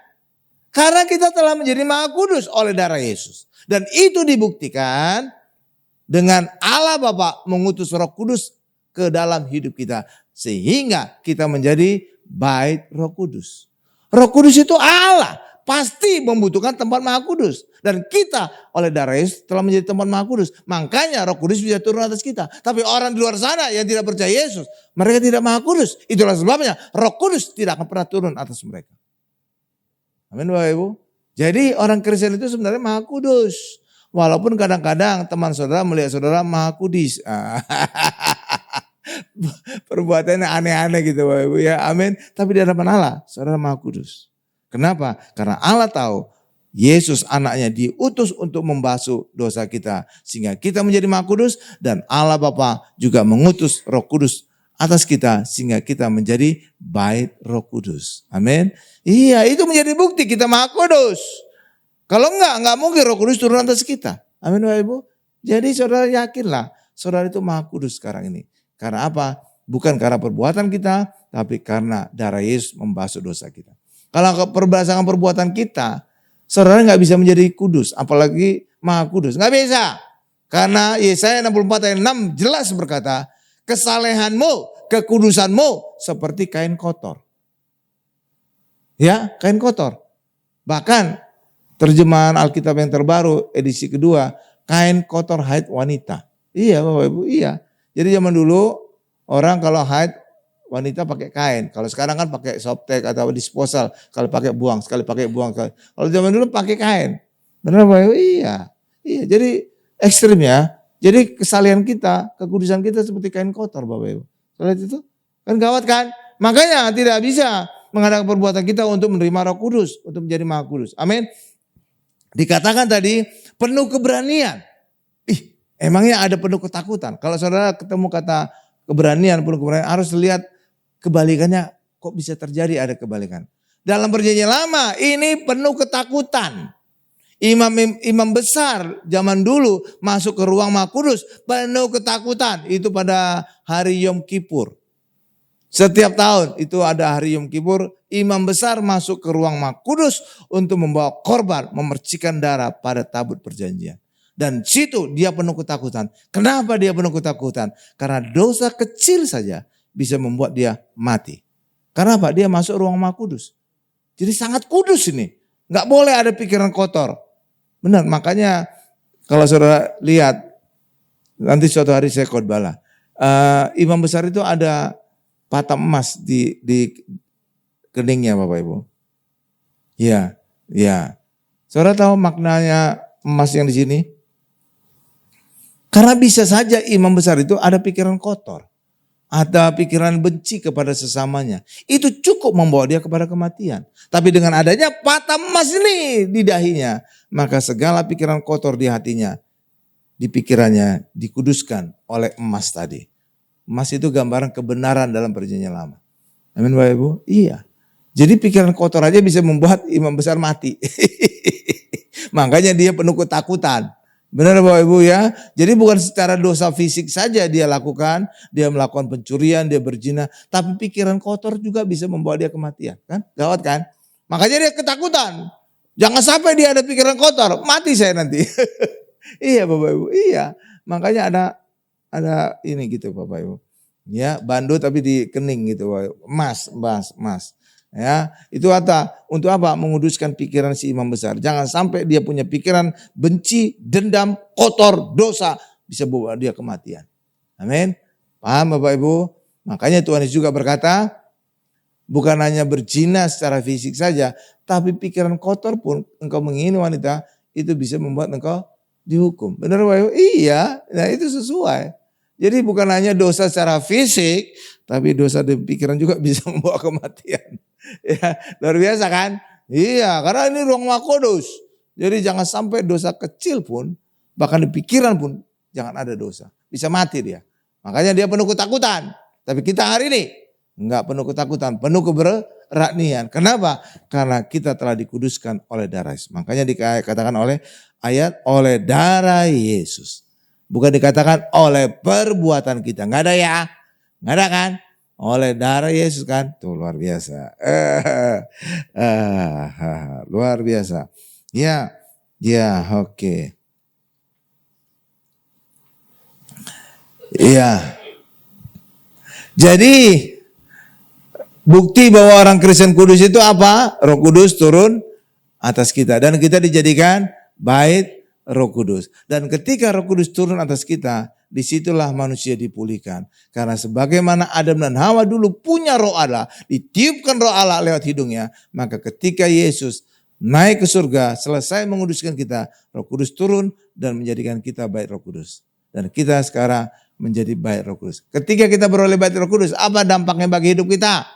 Karena kita telah menjadi maha kudus oleh darah Yesus. Dan itu dibuktikan dengan Allah Bapa mengutus Roh Kudus ke dalam hidup kita. Sehingga kita menjadi bait Roh Kudus. Roh Kudus itu Allah. Pasti membutuhkan tempat maha kudus. Dan kita oleh darah Yesus telah menjadi tempat maha kudus. Makanya Roh Kudus bisa turun atas kita. Tapi orang di luar sana yang tidak percaya Yesus, mereka tidak maha kudus. Itulah sebabnya Roh Kudus tidak akan pernah turun atas mereka. Amin Bapak Ibu. Jadi orang Kristen itu sebenarnya maha kudus. Walaupun kadang-kadang teman saudara melihat saudara maha kudus. Perbuatannya aneh-aneh gitu Bapak Ibu ya. Amin. Tapi di hadapan Allah saudara maha kudus. Kenapa? Karena Allah tahu Yesus anaknya diutus untuk membasuh dosa kita. Sehingga kita menjadi maha kudus dan Allah Bapa juga mengutus Roh Kudus atas kita. Sehingga kita menjadi bait Roh Kudus. Amin. Iya itu menjadi bukti kita maha kudus. Kalau enggak mungkin Roh Kudus turun atas kita. Amin Bapak Ibu. Jadi saudara yakinlah saudara itu maha kudus sekarang ini. Karena apa? Bukan karena perbuatan kita, tapi karena darah Yesus membasuh dosa kita. Kalau berdasarkan perbuatan kita, saudara nggak bisa menjadi kudus, apalagi maha kudus. Nggak bisa. Karena Yesaya 64 ayat 6 jelas berkata, kesalehanmu, kekudusanmu seperti kain kotor. Ya, kain kotor. Bahkan terjemahan Alkitab yang terbaru, edisi kedua, kain kotor haid wanita. Iya Bapak Ibu, iya. Jadi zaman dulu orang kalau haid wanita pakai kain. Kalau sekarang kan pakai softtek atau disposal. Kalau pakai buang, sekali pakai buang. Kalau zaman dulu pakai kain. Benar Bapak Ibu? Iya. Iya, jadi ekstrim ya. Jadi kesalehan kita, kekudusan kita seperti kain kotor Bapak Ibu. Lihat itu? Kan gawat kan? Makanya tidak bisa mengadakan perbuatan kita untuk menerima Roh Kudus. Untuk menjadi maha kudus. Amin. Dikatakan tadi penuh keberanian. Emangnya ada penuh ketakutan? Kalau saudara ketemu kata keberanian, penuh keberanian, harus lihat kebalikannya. Kok bisa terjadi ada kebalikan? Dalam perjanjian lama ini penuh ketakutan. Imam besar zaman dulu masuk ke ruang Maha Kudus penuh ketakutan. Itu pada hari Yom Kippur. Setiap tahun itu ada hari Yom Kippur. Imam besar masuk ke ruang Maha Kudus untuk membawa korban, memercikan darah pada tabut perjanjian. Dan situ dia penuh ketakutan. Kenapa dia penuh ketakutan? Karena dosa kecil saja bisa membuat dia mati. Karena apa? Dia masuk ruang Maha Kudus. Jadi sangat kudus ini. Gak boleh ada pikiran kotor. Benar, makanya kalau saudara lihat, nanti suatu hari saya khotbah lah. Imam besar itu ada patah emas di keningnya Bapak Ibu. Iya, iya. Saudara tahu maknanya emas yang di sini? Karena bisa saja imam besar itu ada pikiran kotor. Ada pikiran benci kepada sesamanya. Itu cukup membawa dia kepada kematian. Tapi dengan adanya patah emas ini di dahinya. Maka segala pikiran kotor di hatinya, di pikirannya dikuduskan oleh emas tadi. Emas itu gambaran kebenaran dalam perjanjian lama. Amin Bapak Ibu? Iya. Jadi pikiran kotor aja bisa membuat imam besar mati. Makanya dia penuh ketakutan. Benar Bapak Ibu ya. Jadi bukan secara dosa fisik saja dia lakukan. Dia melakukan pencurian, dia berzina. Tapi pikiran kotor juga bisa membawa dia kematian. Kan? Gawat kan? Makanya dia ketakutan. Jangan sampai dia ada pikiran kotor. Mati saya nanti. Iya Bapak Ibu. Iya. Makanya ada ini gitu Bapak Ibu. Ya, bandu tapi di kening gitu. Emas. Ya, itu untuk apa? Menguduskan pikiran si imam besar. Jangan sampai dia punya pikiran benci, dendam, kotor, dosa bisa bawa dia kematian. Amin. Paham Bapak Ibu? Makanya Tuhan Yesus juga berkata, bukan hanya berzina secara fisik saja, tapi pikiran kotor pun engkau mengingini wanita, itu bisa membuat engkau dihukum. Benar Bapak Ibu? Iya, nah itu sesuai. Jadi bukan hanya dosa secara fisik, tapi dosa di pikiran juga bisa membawa kematian. Ya, luar biasa kan? Iya, karena ini ruang Maha Kudus. Jadi jangan sampai dosa kecil pun, bahkan di pikiran pun jangan ada dosa. Bisa mati dia. Makanya dia penuh ketakutan. Tapi kita hari ini enggak penuh ketakutan, penuh keberanian. Kenapa? Karena kita telah dikuduskan oleh darah Yesus. Makanya dikatakan oleh ayat oleh darah Yesus. Bukan dikatakan oleh perbuatan kita. Enggak ada ya. Enggak ada kan? Oleh darah Yesus kan. Tuh luar biasa. Luar biasa. Ya, oke. Iya. Jadi bukti bahwa orang Kristen kudus itu apa? Roh Kudus turun atas kita. Dan kita dijadikan bait Roh Kudus. Dan ketika Roh Kudus turun atas kita, disitulah manusia dipulihkan. Karena sebagaimana Adam dan Hawa dulu punya roh Allah, ditiupkan roh Allah lewat hidungnya. Maka ketika Yesus naik ke surga, selesai menguduskan kita, Roh Kudus turun dan menjadikan kita bait Roh Kudus. Dan kita sekarang menjadi bait Roh Kudus. Ketika kita beroleh bait Roh Kudus, apa dampaknya bagi hidup kita?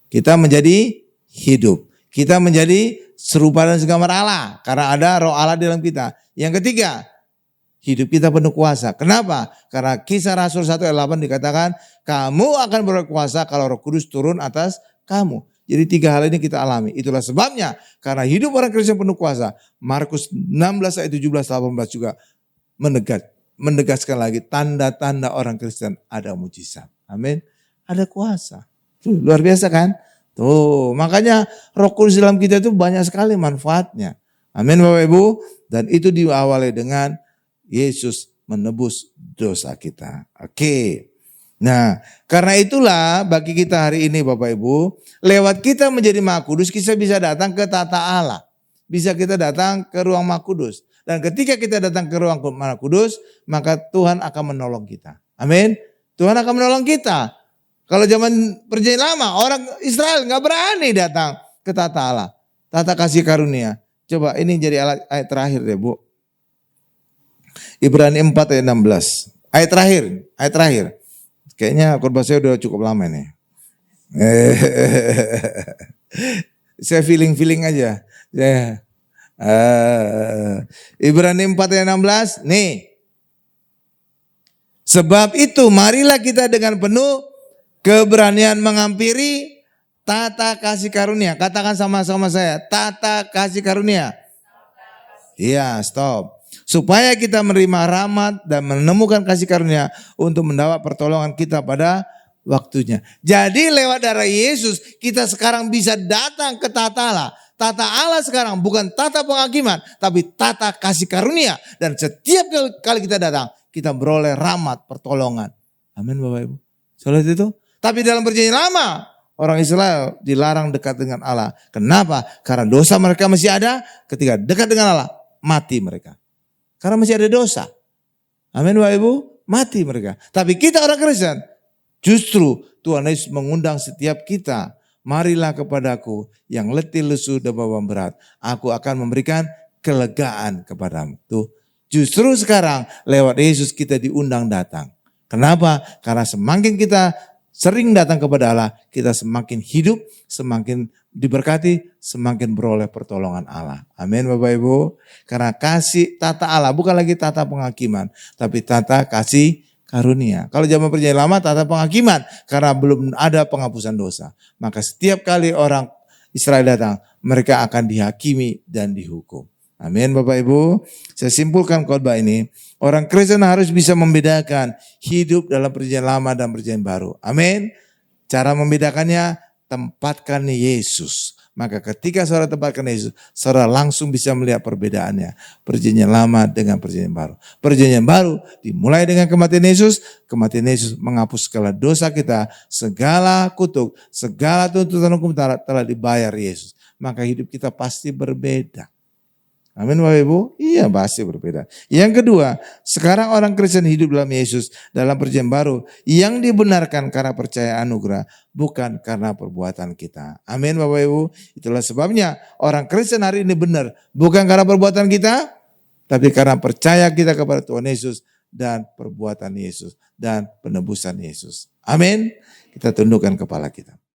Kita menjadi hidup. Kita menjadi serupa dan segambar Allah. Karena ada roh Allah di dalam kita. Yang ketiga, hidup kita penuh kuasa. Kenapa? Karena Kisah Rasul 1 ayat 8 dikatakan, kamu akan berkuasa kalau Roh Kudus turun atas kamu. Jadi 3 hal ini kita alami. Itulah sebabnya karena hidup orang Kristen penuh kuasa. Markus 16 ayat 17-18 juga menegaskan lagi tanda-tanda orang Kristen ada mujizat. Amin. Ada kuasa. Tuh, luar biasa kan? Tuh, makanya Roh Kudus dalam kita itu banyak sekali manfaatnya. Amin Bapak Ibu. Dan itu diawali dengan Yesus menebus dosa kita. Oke. Nah, karena itulah bagi kita hari ini Bapak Ibu, lewat kita menjadi Maha Kudus, kita bisa datang ke tata Allah. Bisa kita datang ke ruang Maha Kudus. Dan ketika kita datang ke ruang Maha Kudus, maka Tuhan akan menolong kita. Amin. Tuhan akan menolong kita. Kalau zaman perjanjian lama, orang Israel nggak berani datang ke tata Allah. Tata kasih karunia. Coba ini jadi ayat terakhir deh Bu. Ibrani 4 ayat 16. Ayat terakhir. Kayaknya khotbah saya udah cukup lama nih. Saya feeling aja. Ibrani 4 ayat 16. Nih. Sebab itu marilah kita dengan penuh keberanian menghampiri tata kasih karunia. Katakan sama-sama saya. Tata kasih karunia. Iya, stop. Supaya kita menerima rahmat dan menemukan kasih karunia untuk mendapat pertolongan kita pada waktunya. Jadi lewat darah Yesus kita sekarang bisa datang ke tata Allah. Tata Allah sekarang bukan tata penghakiman, tapi tata kasih karunia. Dan setiap kali kita datang, kita beroleh rahmat, pertolongan. Amin Bapak Ibu. Salah itu. Tapi dalam perjanjian lama, orang Israel dilarang dekat dengan Allah. Kenapa? Karena dosa mereka masih ada. Ketika dekat dengan Allah, mati mereka. Karena masih ada dosa. Amin Bapak Ibu. Mati mereka. Tapi kita orang Kristen, justru Tuhan Yesus mengundang setiap kita. Marilah kepadaku yang letih lesu dan beban berat. Aku akan memberikan kelegaan kepadamu. Tuh. Justru sekarang lewat Yesus kita diundang datang. Kenapa? Karena semakin kita sering datang kepada Allah, kita semakin hidup, semakin diberkati, semakin beroleh pertolongan Allah. Amin Bapak Ibu. Karena kasih tata Allah, bukan lagi tata penghakiman, tapi tata kasih karunia. Kalau zaman perjanjian lama tata penghakiman, karena belum ada penghapusan dosa. Maka setiap kali orang Israel datang, mereka akan dihakimi dan dihukum. Amin Bapak Ibu. Saya simpulkan khotbah ini. Orang Kristen harus bisa membedakan hidup dalam perjanjian lama dan perjanjian baru. Amin. Cara membedakannya, tempatkan Yesus. Maka ketika saudara tempatkan Yesus, saudara langsung bisa melihat perbedaannya. Perjanjian lama dengan perjanjian baru. Perjanjian baru dimulai dengan kematian Yesus. Kematian Yesus menghapus segala dosa kita. Segala kutuk, segala tuntutan hukum telah dibayar Yesus. Maka hidup kita pasti berbeda. Amin Bapak Ibu? Iya pasti berbeda. Yang kedua, sekarang orang Kristen hidup dalam Yesus dalam perjanjian baru yang dibenarkan karena percaya anugerah, bukan karena perbuatan kita. Amin Bapak Ibu? Itulah sebabnya orang Kristen hari ini benar, bukan karena perbuatan kita, tapi karena percaya kita kepada Tuhan Yesus dan perbuatan Yesus dan penebusan Yesus. Amin. Kita tundukkan kepala kita.